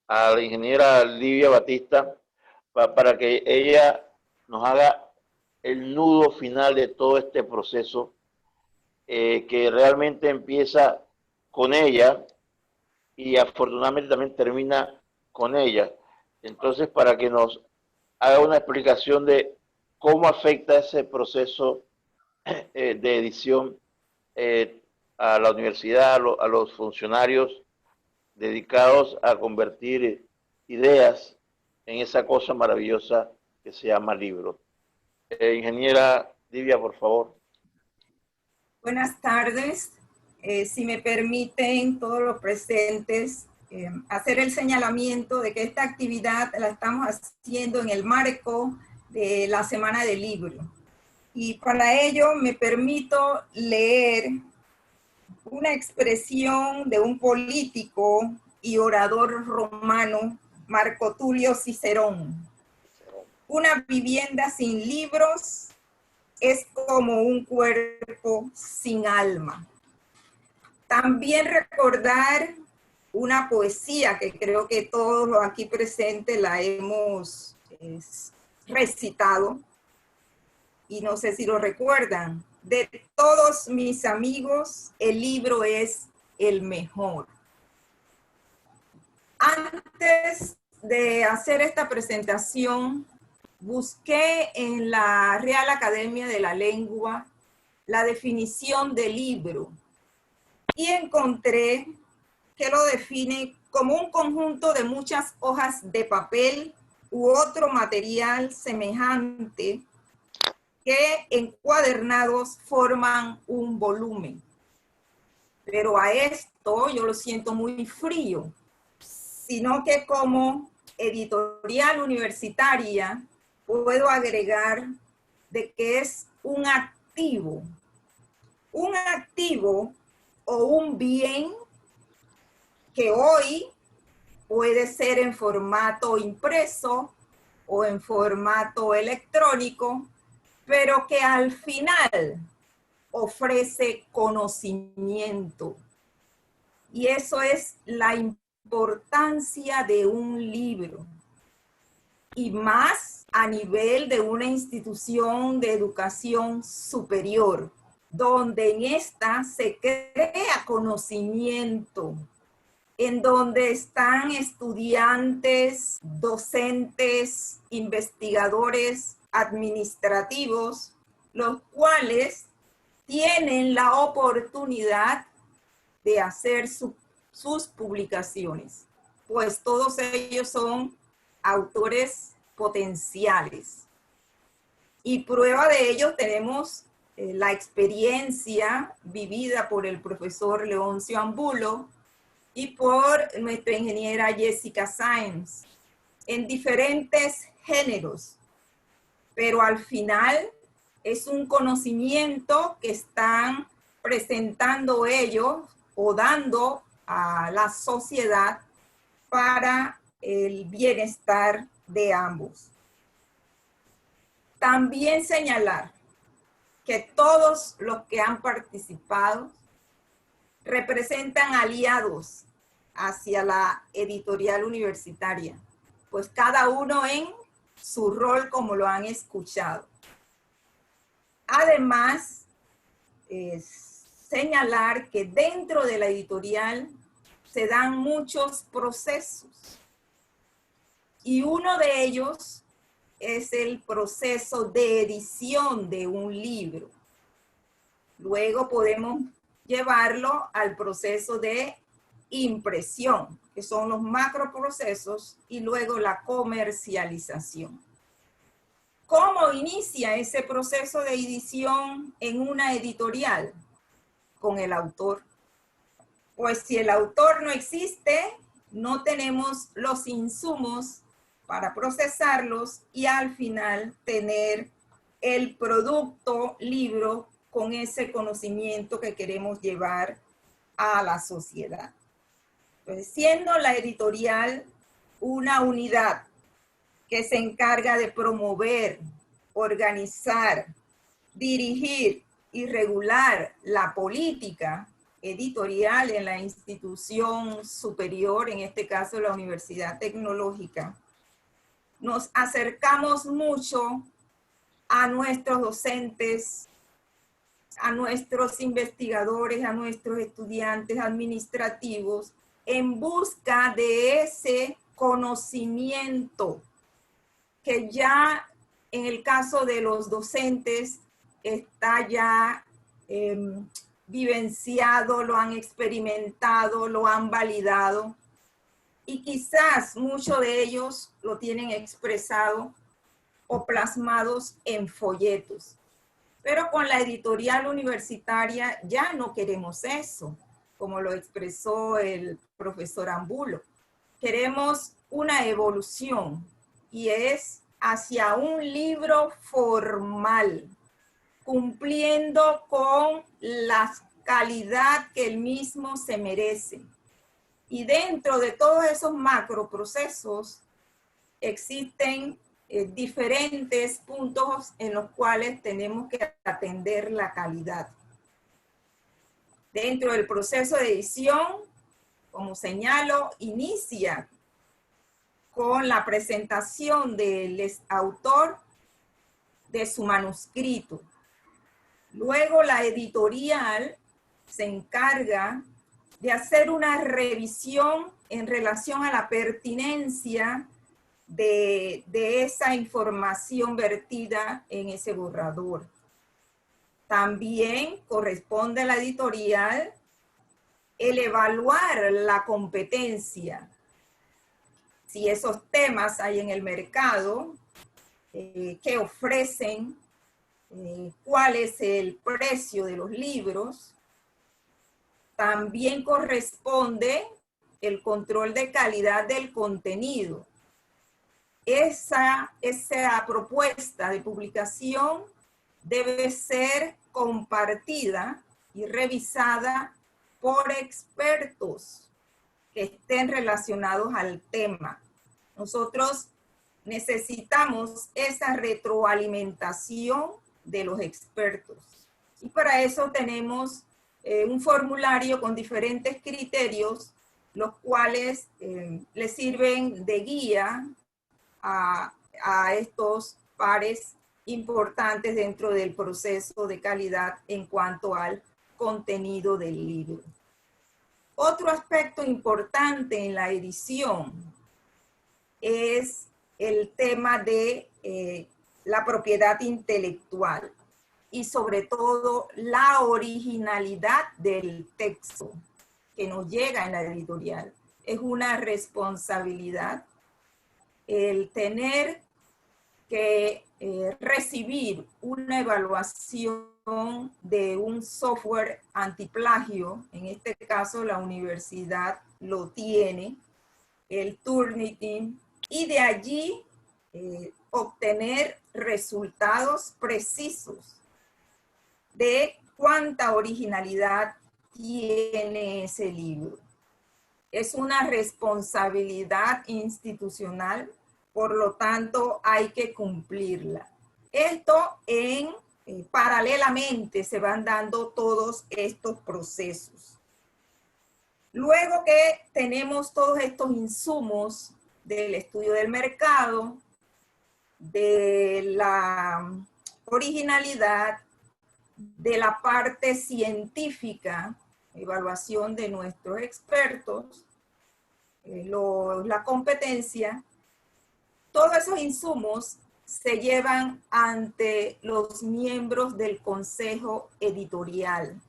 a la ingeniera Livia Batista para que ella nos haga el nudo final de todo este proceso que realmente empieza con ella y afortunadamente también termina con ella. Entonces, para que nos haga una explicación de cómo afecta ese proceso de edición a la universidad, a los funcionarios dedicados a convertir ideas en esa cosa maravillosa que se llama libro. Ingeniera Livia, por favor. Buenas tardes. Si me permiten todos los presentes, hacer el señalamiento de que esta actividad la estamos haciendo en el marco de la Semana del Libro. Y para ello me permito leer una expresión de un político y orador romano, Marco Tulio Cicerón. Una vivienda sin libros es como un cuerpo sin alma. También recordar una poesía que creo que todos los aquí presentes la hemos recitado, y no sé si lo recuerdan. De todos mis amigos, el libro es el mejor. Antes de hacer esta presentación, busqué en la Real Academia de la Lengua la definición de libro y encontré que lo define como un conjunto de muchas hojas de papel u otro material semejante que encuadernados forman un volumen. Pero a esto yo lo siento muy frío, sino que como editorial universitaria puedo agregar de que es un activo o un bien que hoy puede ser en formato impreso o en formato electrónico, pero que al final ofrece conocimiento. Y eso es la importancia de un libro. Y más a nivel de una institución de educación superior, donde en esta se crea conocimiento, en donde están estudiantes, docentes, investigadores, administrativos, los cuales tienen la oportunidad de hacer sus publicaciones, pues todos ellos son autores potenciales. Y prueba de ello tenemos la experiencia vivida por el profesor Leoncio Angulo y por nuestra ingeniera Jessica Sáenz en diferentes géneros, pero al final es un conocimiento que están presentando ellos o dando a la sociedad para el bienestar de ambos. También señalar que todos los que han participado representan aliados hacia la editorial universitaria, pues cada uno en su rol, como lo han escuchado. Además, señalar que dentro de la editorial se dan muchos procesos y uno de ellos es el proceso de edición de un libro. Luego podemos llevarlo al proceso de impresión, que son los macroprocesos, y luego la comercialización. ¿Cómo inicia ese proceso de edición en una editorial? Con el autor. Pues si el autor no existe, no tenemos los insumos para procesarlos y al final tener el producto, libro, con ese conocimiento que queremos llevar a la sociedad. Pues siendo la editorial una unidad que se encarga de promover, organizar, dirigir y regular la política editorial en la institución superior, en este caso la Universidad Tecnológica, nos acercamos mucho a nuestros docentes, a nuestros investigadores, a nuestros estudiantes administrativos, en busca de ese conocimiento que ya en el caso de los docentes está ya vivenciado, lo han experimentado, lo han validado y quizás muchos de ellos lo tienen expresado o plasmados en folletos. Pero con la editorial universitaria ya no queremos eso, como lo expresó el profesor Angulo. Queremos una evolución y es hacia un libro formal, cumpliendo con la calidad que el mismo se merece. Y dentro de todos esos macroprocesos existen diferentes puntos en los cuales tenemos que atender la calidad. Dentro del proceso de edición, como señalo, inicia con la presentación del autor de su manuscrito. Luego la editorial se encarga de hacer una revisión en relación a la pertinencia de esa información vertida en ese borrador. También corresponde a la editorial el evaluar la competencia. Si esos temas hay en el mercado, qué ofrecen, cuál es el precio de los libros. También corresponde el control de calidad del contenido. Esa propuesta de publicación debe ser compartida y revisada por expertos que estén relacionados al tema. Nosotros necesitamos esa retroalimentación de los expertos. Y para eso tenemos un formulario con diferentes criterios, los cuales le sirven de guía a estos pares importantes dentro del proceso de calidad en cuanto al contenido del libro. Otro aspecto importante en la edición es el tema de la propiedad intelectual y sobre todo la originalidad del texto que nos llega en la editorial. Es una responsabilidad el tener que recibir una evaluación de un software antiplagio. En este caso la universidad lo tiene, el Turnitin, y de allí obtener resultados precisos de cuánta originalidad tiene ese libro. Es una responsabilidad institucional, por lo tanto hay que cumplirla. Esto paralelamente se van dando todos estos procesos. Luego que tenemos todos estos insumos del estudio del mercado, de la originalidad, de la parte científica, evaluación de nuestros expertos, la competencia, todos esos insumos se llevan ante los miembros del consejo editorial,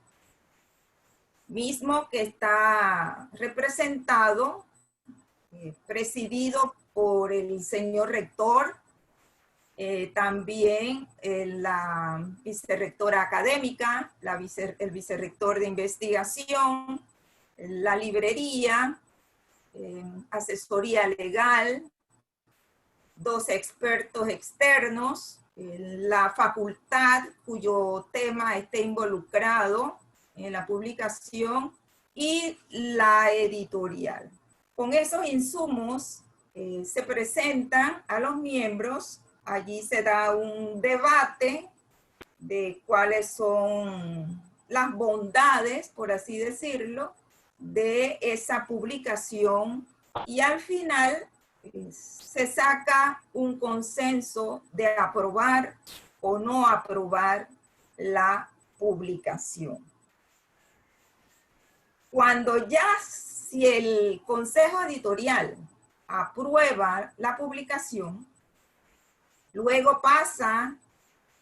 mismo que está representado, presidido por el señor rector, también la vicerrectora académica, el vicerrector de investigación, la librería, asesoría legal, 2 expertos externos, la facultad cuyo tema esté involucrado en la publicación y la editorial. Con esos insumos se presentan a los miembros. Allí se da un debate de cuáles son las bondades, por así decirlo, de esa publicación y al final se saca un consenso de aprobar o no aprobar la publicación. Cuando ya, si el consejo editorial aprueba la publicación, luego pasa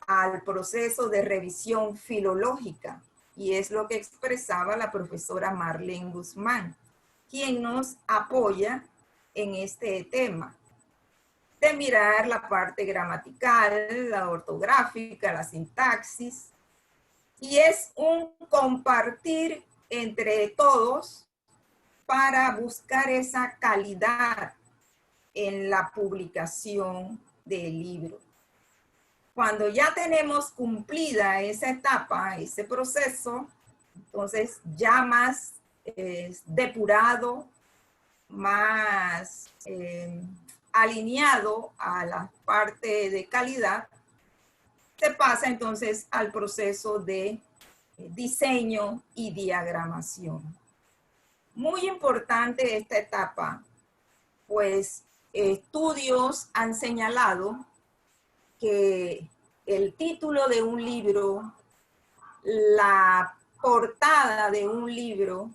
al proceso de revisión filológica, y es lo que expresaba la profesora Marlene Guzmán, quien nos apoya en este tema, de mirar la parte gramatical, la ortográfica, la sintaxis, y es un compartir entre todos para buscar esa calidad en la publicación del libro. Cuando ya tenemos cumplida esa etapa, ese proceso, entonces ya más depurado, más alineado a la parte de calidad, se pasa entonces al proceso de diseño y diagramación. Muy importante esta etapa, pues estudios han señalado que el título de un libro, la portada de un libro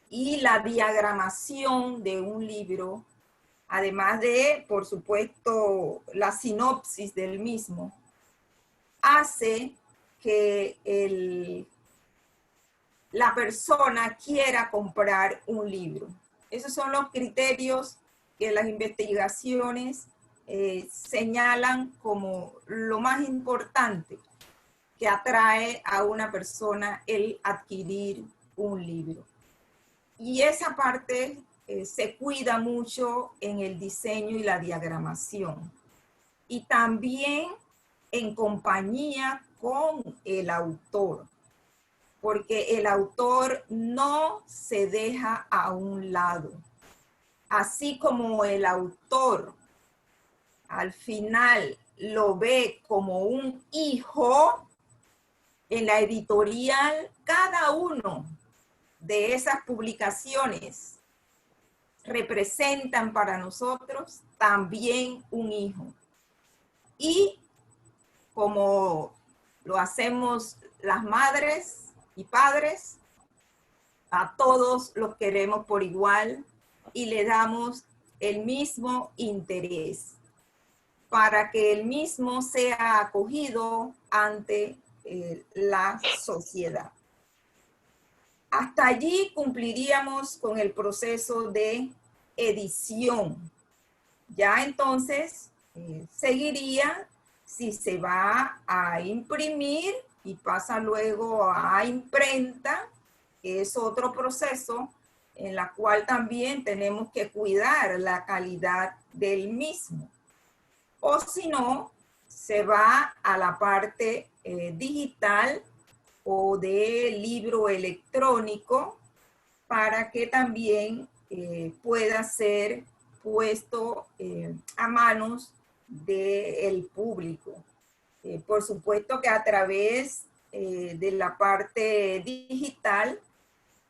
y la diagramación de un libro, además de, por supuesto, la sinopsis del mismo, hace que la persona quiera comprar un libro. Esos son los criterios que las investigaciones señalan como lo más importante que atrae a una persona el adquirir un libro. Y esa parte se cuida mucho en el diseño y la diagramación. Y también en compañía con el autor, porque el autor no se deja a un lado. Así como el autor al final lo ve como un hijo, en la editorial cada uno de esas publicaciones representan para nosotros también un hijo. Y como lo hacemos las madres y padres, a todos los queremos por igual y le damos el mismo interés para que el mismo sea acogido ante la sociedad. Hasta allí cumpliríamos con el proceso de edición. Ya entonces seguiría si se va a imprimir y pasa luego a imprenta, que es otro proceso en la cual también tenemos que cuidar la calidad del mismo. O si no, se va a la parte digital o de libro electrónico para que también pueda ser puesto a manos del público. Por supuesto que a través de la parte digital,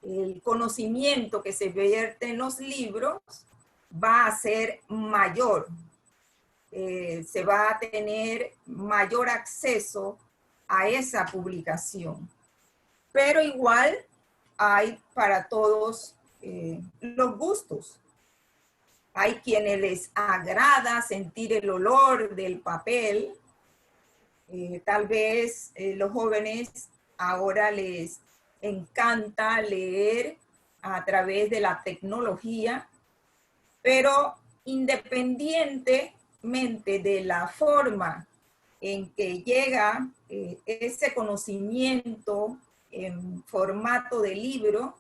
el conocimiento que se vierte en los libros va a ser mayor. Se va a tener mayor acceso a esa publicación. Pero igual hay para todos los gustos. Hay quienes les agrada sentir el olor del papel. Tal vez los jóvenes ahora les encanta leer a través de la tecnología, pero independientemente de la forma en que llega ese conocimiento en formato de libro,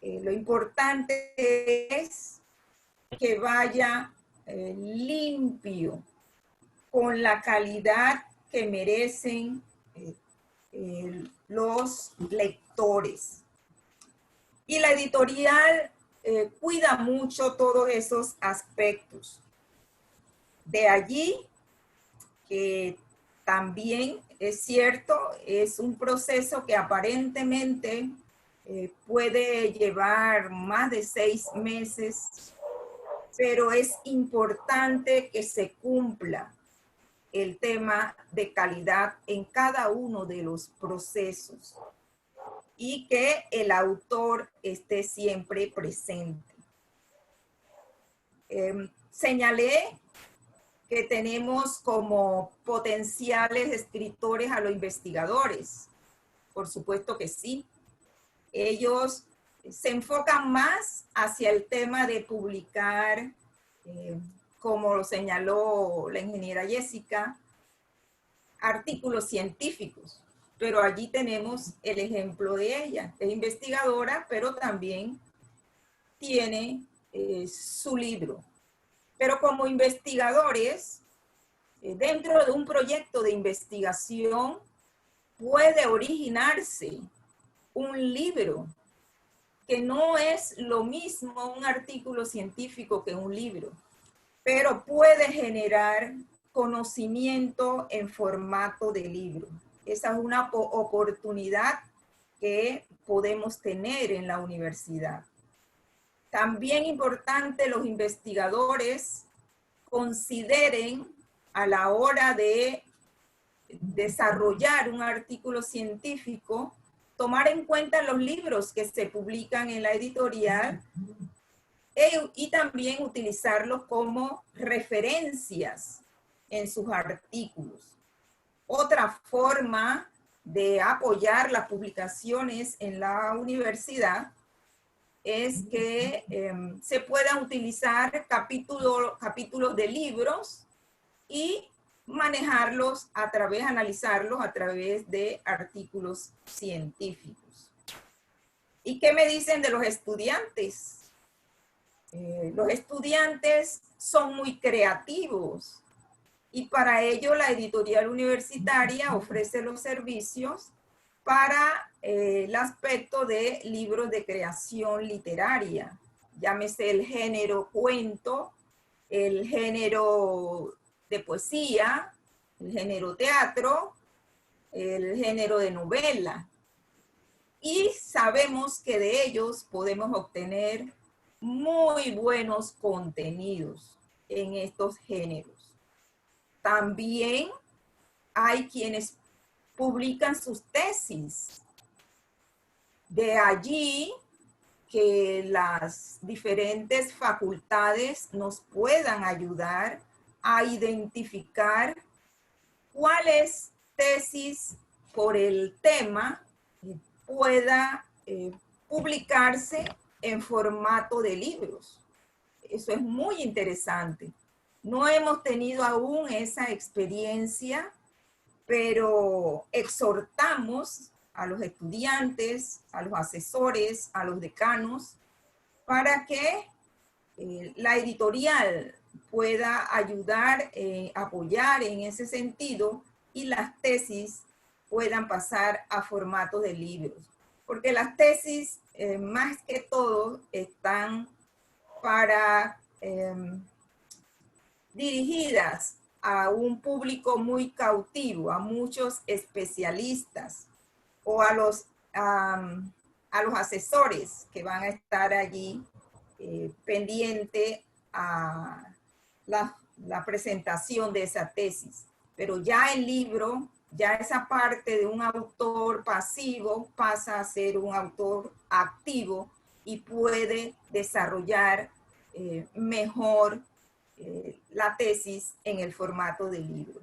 lo importante es que vaya limpio, con la calidad que merecen los lectores. Y la editorial cuida mucho todos esos aspectos. De allí que también es cierto, es un proceso que aparentemente puede llevar más de 6 meses, pero es importante que se cumpla el tema de calidad en cada uno de los procesos y que el autor esté siempre presente. Señalé que tenemos como potenciales escritores a los investigadores. Por supuesto que sí. Ellos se enfocan más hacia el tema de publicar, como lo señaló la ingeniera Jessica, artículos científicos. Pero allí tenemos el ejemplo de ella. Es investigadora, pero también tiene su libro. Pero como investigadores, dentro de un proyecto de investigación puede originarse un libro, que no es lo mismo un artículo científico que un libro, pero puede generar conocimiento en formato de libro. Esa es una oportunidad que podemos tener en la universidad. También importante, los investigadores consideren a la hora de desarrollar un artículo científico, tomar en cuenta los libros que se publican en la editorial y también utilizarlos como referencias en sus artículos. Otra forma de apoyar las publicaciones en la universidad es que se puedan utilizar capítulos de libros y manejarlos analizarlos a través de artículos científicos. ¿Y qué me dicen de los estudiantes? Los estudiantes son muy creativos y para ello la editorial universitaria ofrece los servicios para el aspecto de libros de creación literaria. Llámese el género cuento, el género de poesía, el género teatro, el género de novela. Y sabemos que de ellos podemos obtener muy buenos contenidos en estos géneros. También hay quienes publican sus tesis. De allí que las diferentes facultades nos puedan ayudar a identificar cuáles tesis por el tema pueda publicarse en formato de libros. Eso es muy interesante. No hemos tenido aún esa experiencia, pero exhortamos a los estudiantes, a los asesores, a los decanos, para que la editorial pueda ayudar, apoyar en ese sentido y las tesis puedan pasar a formato de libros. Porque las tesis, más que todo, están dirigidas a un público muy cautivo, a muchos especialistas o a los asesores que van a estar allí pendiente a la presentación de esa tesis. Pero ya el libro, ya esa parte de un autor pasivo pasa a ser un autor activo y puede desarrollar mejor la tesis en el formato de libro.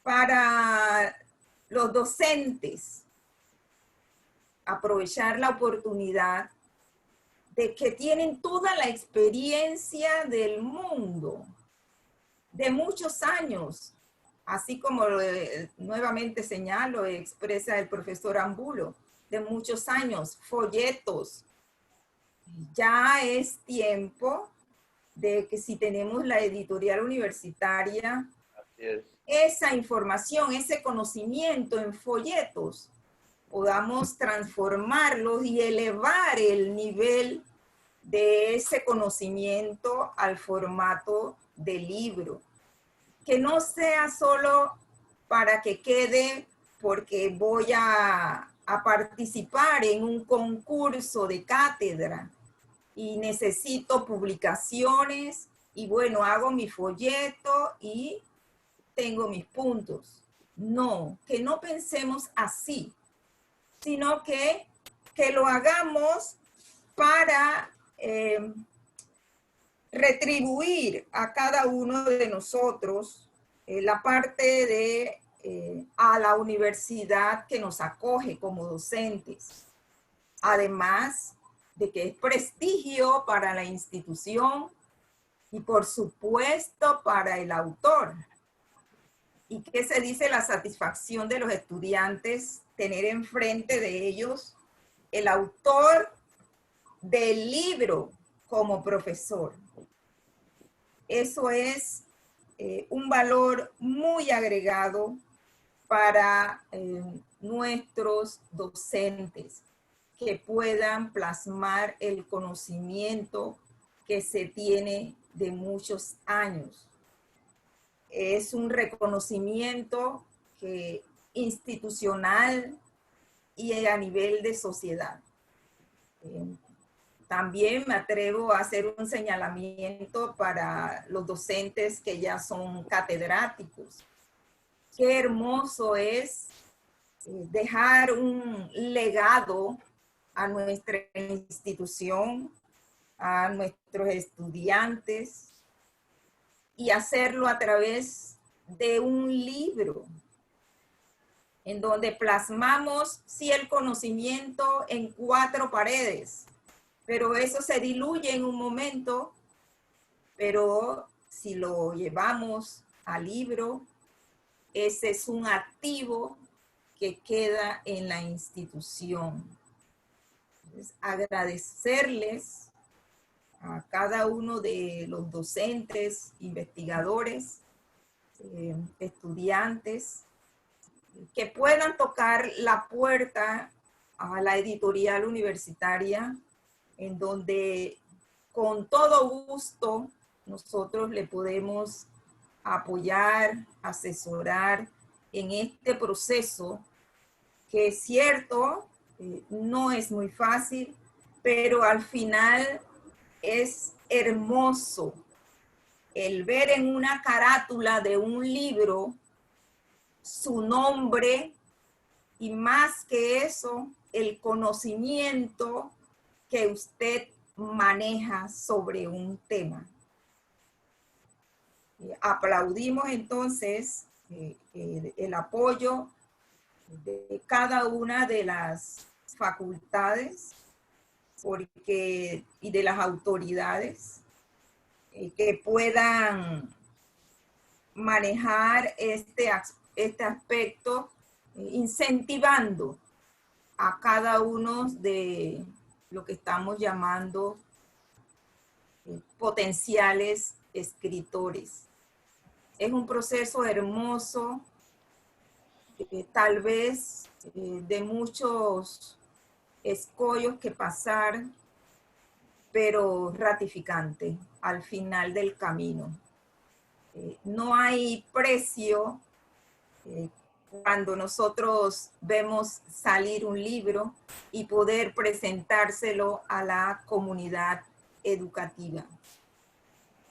Para los docentes, aprovechar la oportunidad de que tienen toda la experiencia del mundo, de muchos años, así como nuevamente señalo, expresa el profesor Angulo, de muchos años, folletos. Ya es tiempo de que si tenemos la editorial universitaria, esa información, ese conocimiento en folletos, podamos transformarlos y elevar el nivel de ese conocimiento al formato de libro. Que no sea solo para que quede porque voy a participar en un concurso de cátedra y necesito publicaciones y bueno, hago mi folleto y tengo mis puntos. No, que no pensemos así, sino que lo hagamos para retribuir a cada uno de nosotros la parte de a la universidad que nos acoge como docentes. Además de que es prestigio para la institución y por supuesto para el autor. ¿Y qué se dice? La satisfacción de los estudiantes, tener enfrente de ellos el autor del libro como profesor. Eso es un valor muy agregado para nuestros docentes, que puedan plasmar el conocimiento que se tiene de muchos años. Es un reconocimiento institucional y a nivel de sociedad. También me atrevo a hacer un señalamiento para los docentes que ya son catedráticos. Qué hermoso es dejar un legado a nuestra institución, a nuestros estudiantes, y hacerlo a través de un libro en donde plasmamos, sí, el conocimiento en 4 paredes, pero eso se diluye en un momento, pero si lo llevamos al libro, ese es un activo que queda en la institución. Entonces, agradecerles a cada uno de los docentes, investigadores, estudiantes, que puedan tocar la puerta a la editorial universitaria, en donde con todo gusto nosotros le podemos apoyar, asesorar en este proceso, que es cierto, no es muy fácil, pero al final es hermoso el ver en una carátula de un libro su nombre y, más que eso, el conocimiento que usted maneja sobre un tema. Aplaudimos entonces el apoyo de cada una de las facultades y de las autoridades que puedan manejar este aspecto, incentivando a cada uno de lo que estamos llamando potenciales escritores. Es un proceso hermoso, tal vez de muchos escollos que pasar, pero gratificante al final del camino. No hay precio cuando nosotros vemos salir un libro y poder presentárselo a la comunidad educativa,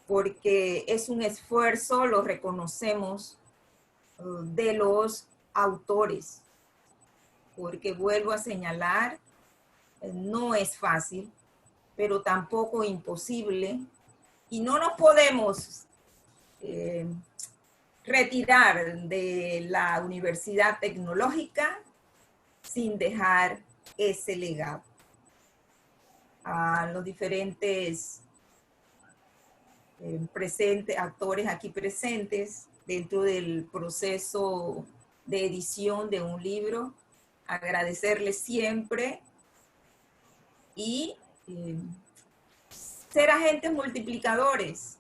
porque es un esfuerzo, lo reconocemos, de los autores, porque vuelvo a señalar, no es fácil, pero tampoco imposible, y no nos podemos retirar de la Universidad Tecnológica sin dejar ese legado. A los diferentes actores aquí presentes dentro del proceso de edición de un libro, agradecerles siempre y ser agentes multiplicadores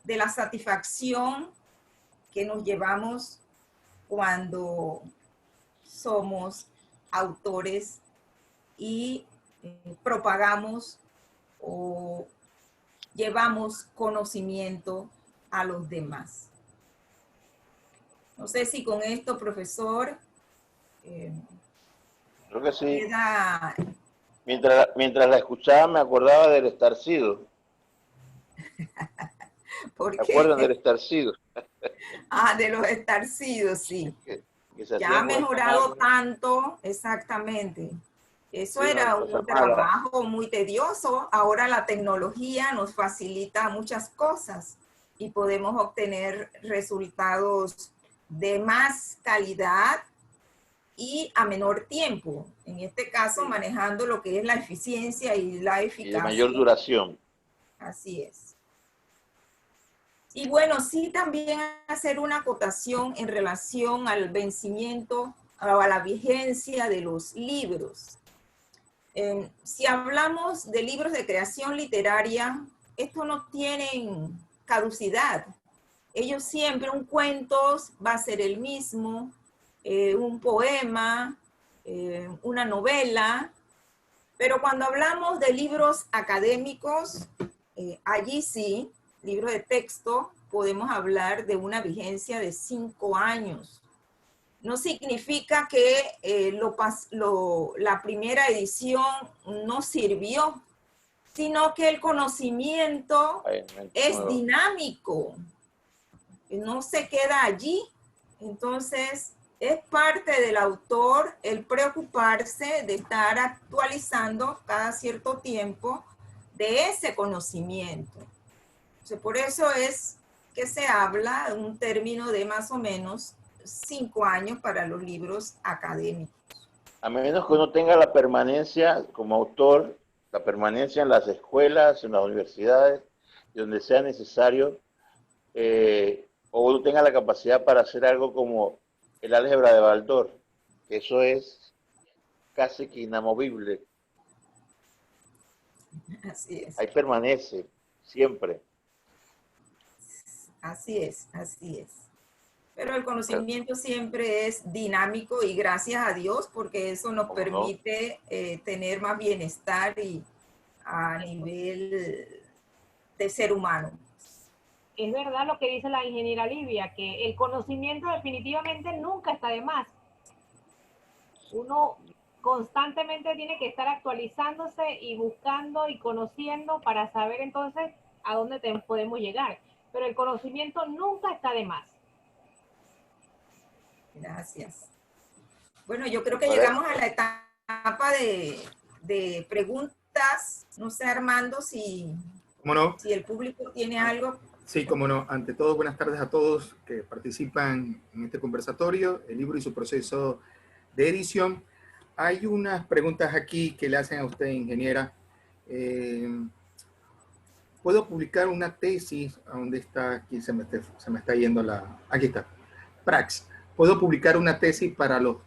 de la satisfacción que nos llevamos cuando somos autores y propagamos o llevamos conocimiento a los demás. No sé si con esto, profesor, creo que sí. queda... Mientras la escuchaba me acordaba del estarcido. ¿Por ¿Se qué? acuerdan del estarcido? Ah, de los estarcidos, sí. Que Ya ha mejorado tanto, exactamente. Eso sí, era un trabajo muy tedioso. Ahora la tecnología nos facilita muchas cosas y podemos obtener resultados de más calidad y a menor tiempo. En este caso, manejando lo que es la eficiencia y la eficacia. Y de mayor duración. Así es. Y bueno, sí también hacer una acotación en relación al vencimiento o a la vigencia de los libros. Si hablamos de libros de creación literaria, estos no tienen caducidad. Ellos siempre, un cuento va a ser el mismo, un poema, una novela, pero cuando hablamos de libros académicos, allí sí, libros de texto, podemos hablar de una vigencia de 5 años. No significa que la primera edición no sirvió, sino que el conocimiento es dinámico, no se queda allí. Entonces, es parte del autor el preocuparse de estar actualizando cada cierto tiempo de ese conocimiento. Entonces, por eso es que se habla de un término de más o menos 5 años para los libros académicos. A menos que uno tenga la permanencia como autor, la permanencia en las escuelas, en las universidades, donde sea necesario, o uno tenga la capacidad para hacer algo como el álgebra de Baldor, que eso es casi que inamovible. Así es. Ahí permanece, siempre. Así es, así es. Pero el conocimiento siempre es dinámico y gracias a Dios, porque eso nos permite tener más bienestar y a nivel de ser humano. Es verdad lo que dice la ingeniera Livia, que el conocimiento definitivamente nunca está de más. Uno constantemente tiene que estar actualizándose y buscando y conociendo para saber entonces a dónde podemos llegar. Pero el conocimiento nunca está de más. Gracias. Bueno, yo creo que llegamos a la etapa de preguntas. No sé, Armando, si el público tiene algo. Sí, cómo no. Ante todo, buenas tardes a todos que participan en este conversatorio, el libro y su proceso de edición. Hay unas preguntas aquí que le hacen a usted, ingeniera. ¿Puedo publicar una tesis? ¿A dónde está? Aquí se me está yendo la... Aquí está. Prax. ¿Puedo publicar una tesis para los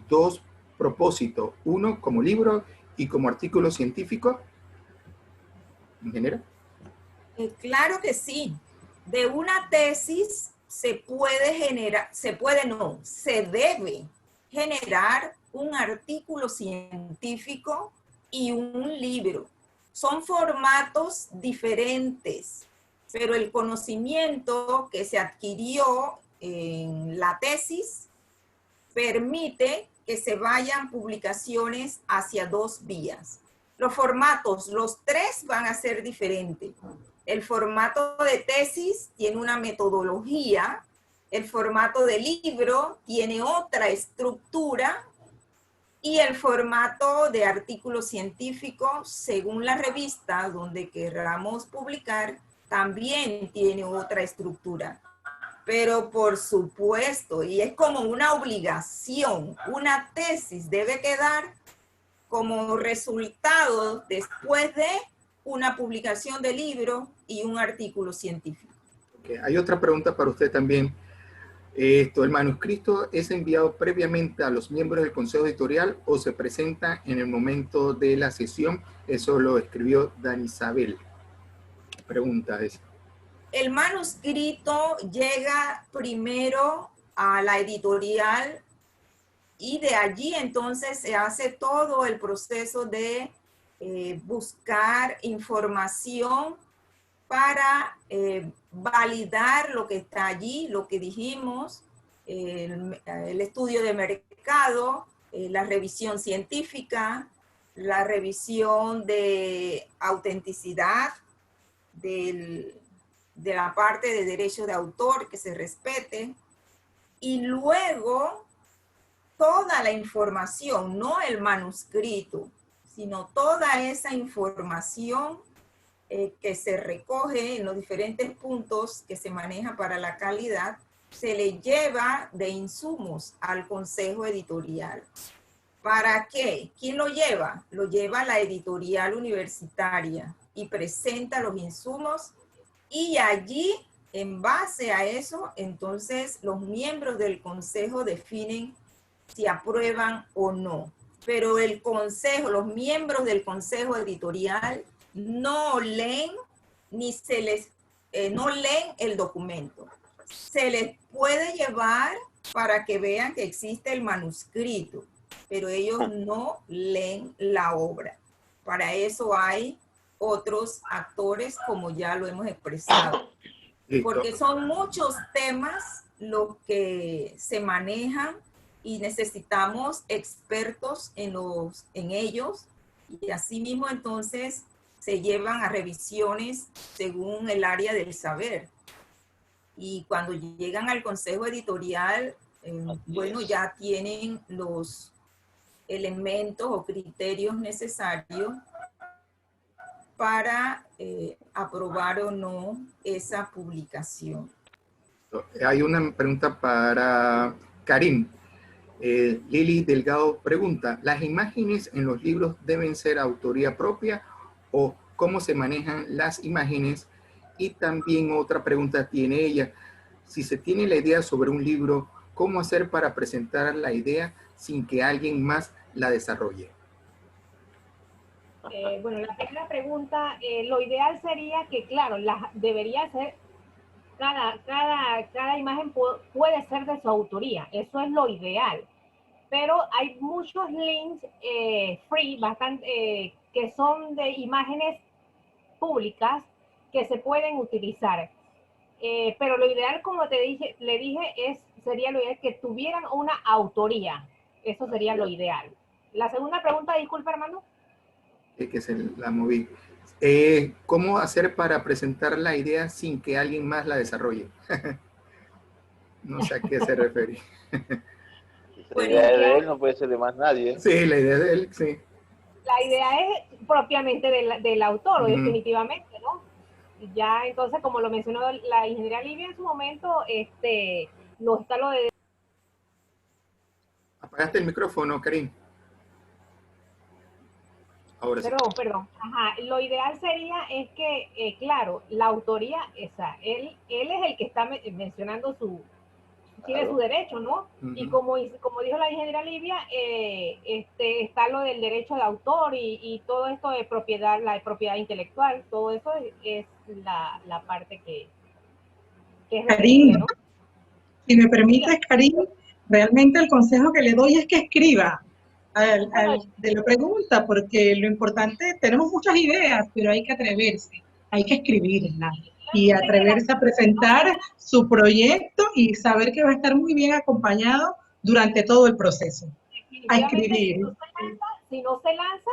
dos propósitos? Uno como libro y como artículo científico. ¿Ingeniera? Claro que sí. De una tesis se debe generar un artículo científico y un libro. Son formatos diferentes, pero el conocimiento que se adquirió en la tesis permite que se vayan publicaciones hacia 2 vías. Los formatos, los 3 van a ser diferentes. El formato de tesis tiene una metodología, el formato de libro tiene otra estructura y el formato de artículo científico, según la revista donde queramos publicar, también tiene otra estructura. Pero por supuesto, y es como una obligación, una tesis debe quedar como resultado después de una publicación de libro y un artículo científico. Okay. Hay otra pregunta para usted también. ¿El manuscrito es enviado previamente a los miembros del consejo editorial o se presenta en el momento de la sesión? Eso lo escribió Dani Isabel. Pregunta esa. El manuscrito llega primero a la editorial y de allí entonces se hace todo el proceso de buscar información para validar lo que está allí, lo que dijimos, el estudio de mercado, la revisión científica, la revisión de autenticidad de la parte de derecho de autor, que se respete, y luego toda la información, no el manuscrito, sino toda esa información que se recoge en los diferentes puntos que se maneja para la calidad, se le lleva de insumos al consejo editorial. ¿Para qué? ¿Quién lo lleva? Lo lleva la editorial universitaria y presenta los insumos, y allí, en base a eso, entonces los miembros del consejo definen si aprueban o no. Pero el consejo, los miembros del consejo editorial no leen ni se les, no leen el documento. Se les puede llevar para que vean que existe el manuscrito, pero ellos no leen la obra. Para eso hay otros actores, como ya lo hemos expresado. Porque son muchos temas los que se manejan y necesitamos expertos en ellos, y asimismo entonces se llevan a revisiones según el área del saber. Y cuando llegan al consejo editorial, bueno, ya tienen los elementos o criterios necesarios para aprobar o no esa publicación. Hay una pregunta para Karim. Lili Delgado pregunta, ¿las imágenes en los libros deben ser autoría propia o cómo se manejan las imágenes? Y también otra pregunta tiene ella, si se tiene la idea sobre un libro, ¿cómo hacer para presentar la idea sin que alguien más la desarrolle? Bueno, la primera pregunta, lo ideal sería que, claro, debería ser, cada imagen puede ser de su autoría, eso es lo ideal. Pero hay muchos links free, bastante, que son de imágenes públicas que se pueden utilizar. Pero lo ideal, como le dije, sería lo ideal que tuvieran una autoría. Eso sería lo ideal. La segunda pregunta, disculpa, hermano. Que se la moví. ¿Cómo hacer para presentar la idea sin que alguien más la desarrolle? No sé a qué se refiere. La idea de él no puede ser de más nadie. Sí, la idea de él, sí. La idea es propiamente del autor, definitivamente, ¿no? Ya entonces, como lo mencionó la ingeniera Livia en su momento, no está lo de... Apagaste el micrófono, Karim. Ahora sí. Perdón. Ajá. Lo ideal sería es que, claro, la autoría, él es el que está mencionando tiene su derecho, ¿no? Y como dijo la ingeniera Livia, está lo del derecho de autor y todo esto de propiedad, la propiedad intelectual, todo eso es la parte que es Karim, ¿no? Si me permites, Karim, realmente el consejo que le doy es que escriba de la pregunta, porque lo importante, tenemos muchas ideas, pero hay que atreverse, hay que escribirlas y atreverse a presentar su proyecto y saber que va a estar muy bien acompañado durante todo el proceso. A escribir. Si no se lanza.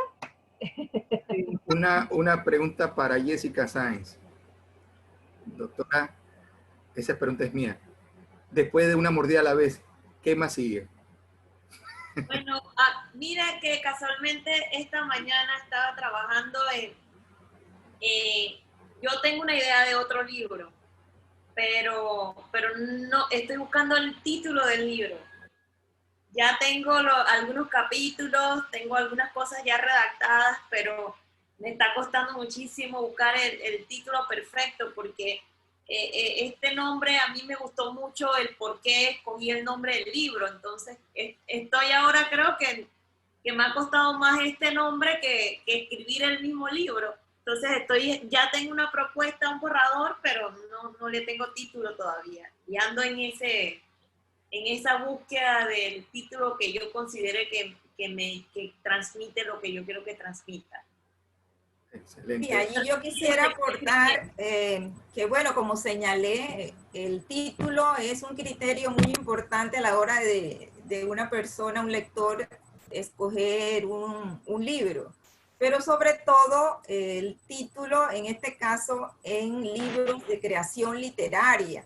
Una pregunta para Jessica Sáenz. Doctora, esa pregunta es mía. Después de una mordida a la vez, ¿qué más sigue? Bueno, mira que casualmente esta mañana estaba trabajando yo tengo una idea de otro libro, pero no, estoy buscando el título del libro. Ya tengo algunos capítulos, tengo algunas cosas ya redactadas, pero me está costando muchísimo buscar el título perfecto, porque este nombre a mí me gustó mucho el por qué escogí el nombre del libro. Entonces estoy ahora, creo que me ha costado más este nombre que escribir el mismo libro. Entonces ya tengo una propuesta, un borrador, pero no le tengo título todavía. Y ando en esa búsqueda del título que yo considere que transmite lo que yo quiero que transmita. Excelente. Y allí yo quisiera aportar que, bueno, como señalé, el título es un criterio muy importante a la hora de una persona, un lector, escoger un libro. Pero sobre todo el título, en este caso, en libros de creación literaria,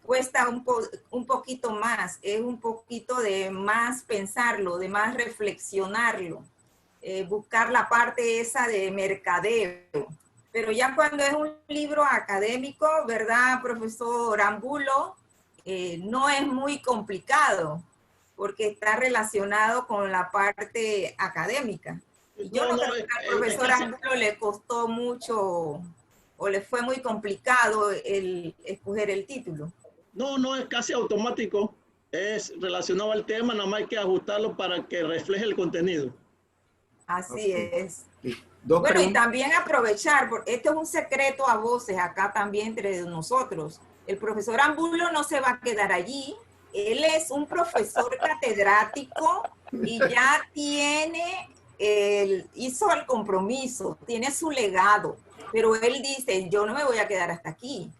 cuesta un poquito más, es un poquito de más pensarlo, de más reflexionarlo. Buscar la parte esa de mercadeo. Pero ya cuando es un libro académico, ¿verdad, profesor Angulo? no es muy complicado, porque está relacionado con la parte académica. Y yo no creo que al profesor Angulo le costó mucho o le fue muy complicado el escoger el título. No, no, es casi automático. Es relacionado al tema, nada más hay que ajustarlo para que refleje el contenido. Así es. Dos bueno, y preguntas. también aprovechar, porque esto es un secreto a voces acá también entre nosotros. El profesor Angulo no se va a quedar allí. Él es un profesor catedrático y ya hizo el compromiso, tiene su legado. Pero él dice, yo no me voy a quedar hasta aquí,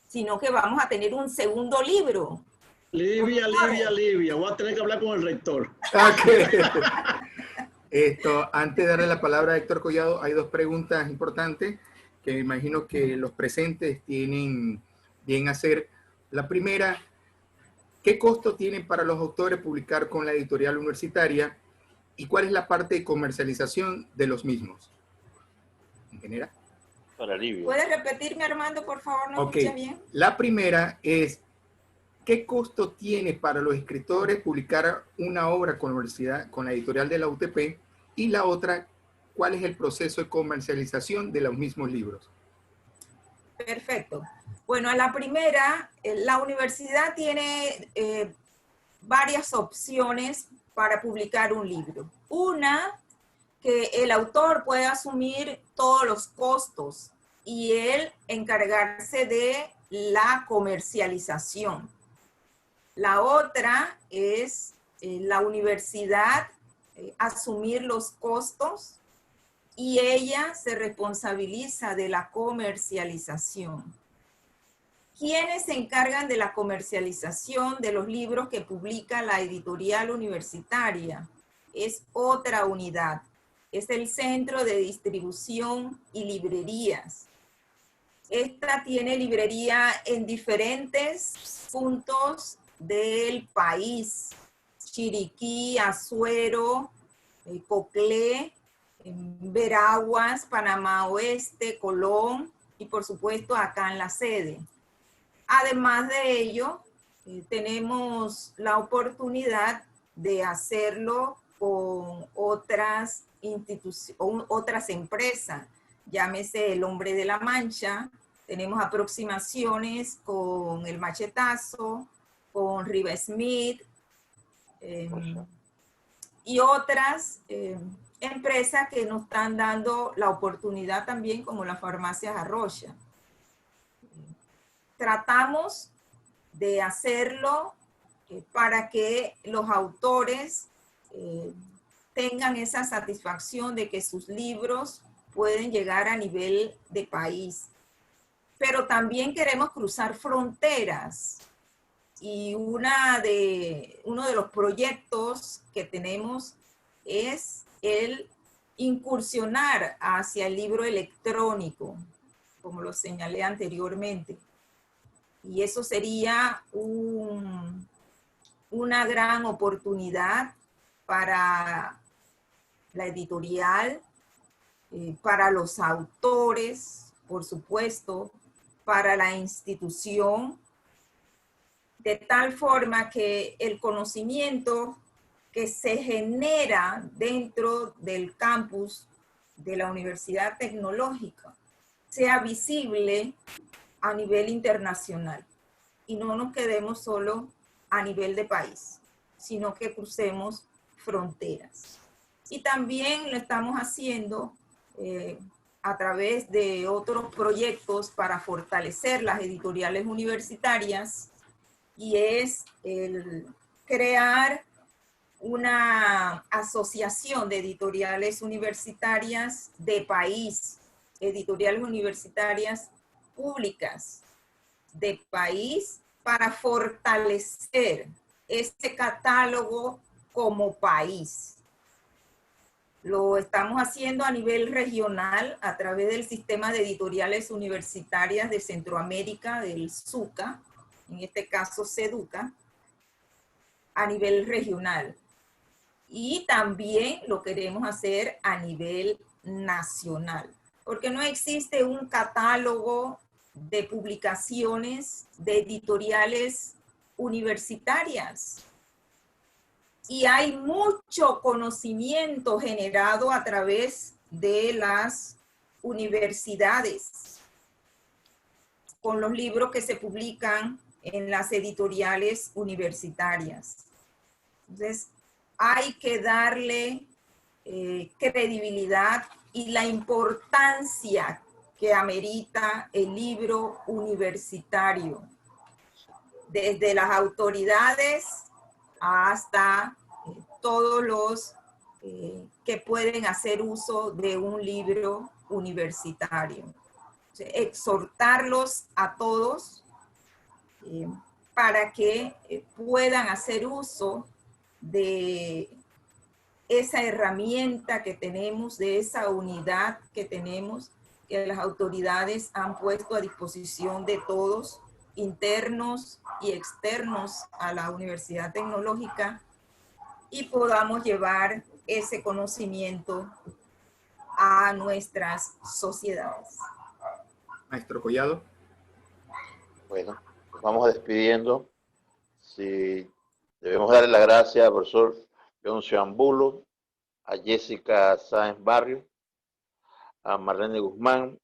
sino que vamos a tener un segundo libro. Livia, voy a tener que hablar con el rector. Okay. Antes de darle la palabra a Héctor Collado, hay dos preguntas importantes que me imagino que los presentes tienen bien hacer. La primera, ¿qué costo tienen para los autores publicar con la editorial universitaria y cuál es la parte de comercialización de los mismos? ¿En general? Para Livia. ¿Puedes repetirme, Armando, por favor? No escuché bien. La primera es, ¿qué costo tiene para los escritores publicar una obra con la editorial de la UTP? Y la otra, ¿cuál es el proceso de comercialización de los mismos libros? Perfecto. Bueno, a la primera, la universidad tiene varias opciones para publicar un libro. Una, que el autor puede asumir todos los costos y él encargarse de la comercialización. La otra es la universidad asumir los costos y ella se responsabiliza de la comercialización. ¿Quiénes se encargan de la comercialización de los libros que publica la editorial universitaria? Es otra unidad. Es el Centro de Distribución y Librerías. Esta tiene librería en diferentes puntos del país. Chiriquí, Azuero, Coclé, Veraguas, Panamá Oeste, Colón y por supuesto acá en la sede. Además de ello, tenemos la oportunidad de hacerlo con otras empresas, llámese El Hombre de la Mancha, tenemos aproximaciones con El Machetazo, con Riva Smith, y otras empresas que nos están dando la oportunidad también, como las farmacias Arroya. Tratamos de hacerlo para que los autores tengan esa satisfacción de que sus libros pueden llegar a nivel de país. Pero también queremos cruzar fronteras. Y uno de los proyectos que tenemos es el incursionar hacia el libro electrónico, como lo señalé anteriormente. Y eso sería una gran oportunidad para la editorial, para los autores, por supuesto, para la institución, de tal forma que el conocimiento que se genera dentro del campus de la Universidad Tecnológica sea visible a nivel internacional y no nos quedemos solo a nivel de país, sino que crucemos fronteras. Y también lo estamos haciendo a través de otros proyectos para fortalecer las editoriales universitarias, y es el crear una asociación de editoriales universitarias de país, editoriales universitarias públicas de país, para fortalecer este catálogo como país. Lo estamos haciendo a nivel regional a través del Sistema de Editoriales Universitarias de Centroamérica, del SUCA, en este caso SEDUCA, a nivel regional. Y también lo queremos hacer a nivel nacional, porque no existe un catálogo de publicaciones de editoriales universitarias. Y hay mucho conocimiento generado a través de las universidades, con los libros que se publican en las editoriales universitarias. Entonces, hay que darle credibilidad y la importancia que amerita el libro universitario, desde las autoridades hasta todos los que pueden hacer uso de un libro universitario. O sea, exhortarlos a todos para que puedan hacer uso de esa herramienta que tenemos, de esa unidad que tenemos, que las autoridades han puesto a disposición de todos, internos y externos a la Universidad Tecnológica, y podamos llevar ese conocimiento a nuestras sociedades. Maestro Collado. Bueno, nos vamos despidiendo. Sí, debemos darle las gracias al profesor Leoncio Angulo, a Jessica Sáenz Barrio, a Marlene Guzmán,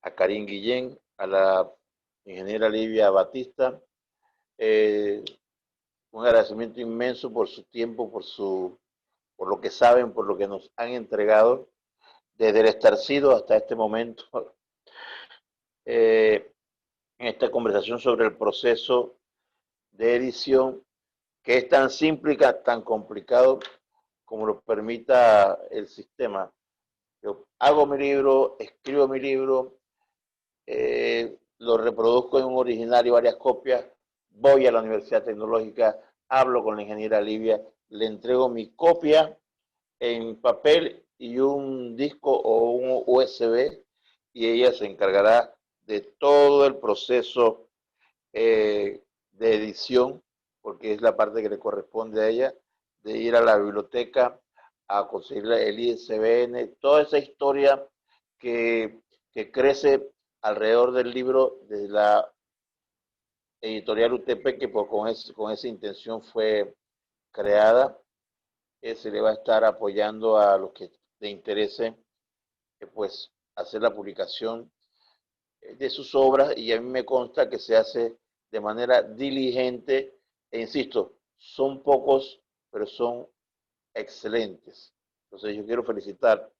a Karim Guillén, a la ingeniera Livia Batista. Un agradecimiento inmenso por su tiempo, por lo que saben, por lo que nos han entregado desde el estarcido hasta este momento. En esta conversación sobre el proceso de edición, que es tan simple y tan complicado como lo permita el sistema. Yo hago mi libro, escribo mi libro, lo reproduzco en un original y varias copias, voy a la Universidad Tecnológica, hablo con la ingeniera Livia, le entrego mi copia en papel y un disco o un USB, y ella se encargará de todo el proceso de edición, porque es la parte que le corresponde a ella, de ir a la biblioteca a conseguir el ISBN, toda esa historia que crece alrededor del libro de la editorial UTP, que con esa intención fue creada. Se le va a estar apoyando a los que le interese pues hacer la publicación de sus obras, y a mí me consta que se hace de manera diligente, e insisto, son pocos, pero son excelentes. Entonces yo quiero felicitar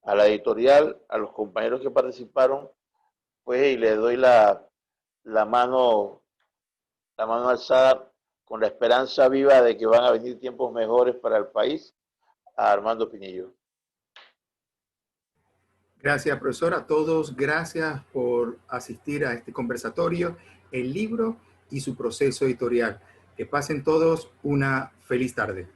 a la editorial, a los compañeros que participaron, pues, y le doy la mano alzada con la esperanza viva de que van a venir tiempos mejores para el país, a Armando Pinillo. Gracias, profesor. A todos, gracias por asistir a este conversatorio, el libro y su proceso editorial. Que pasen todos una feliz tarde.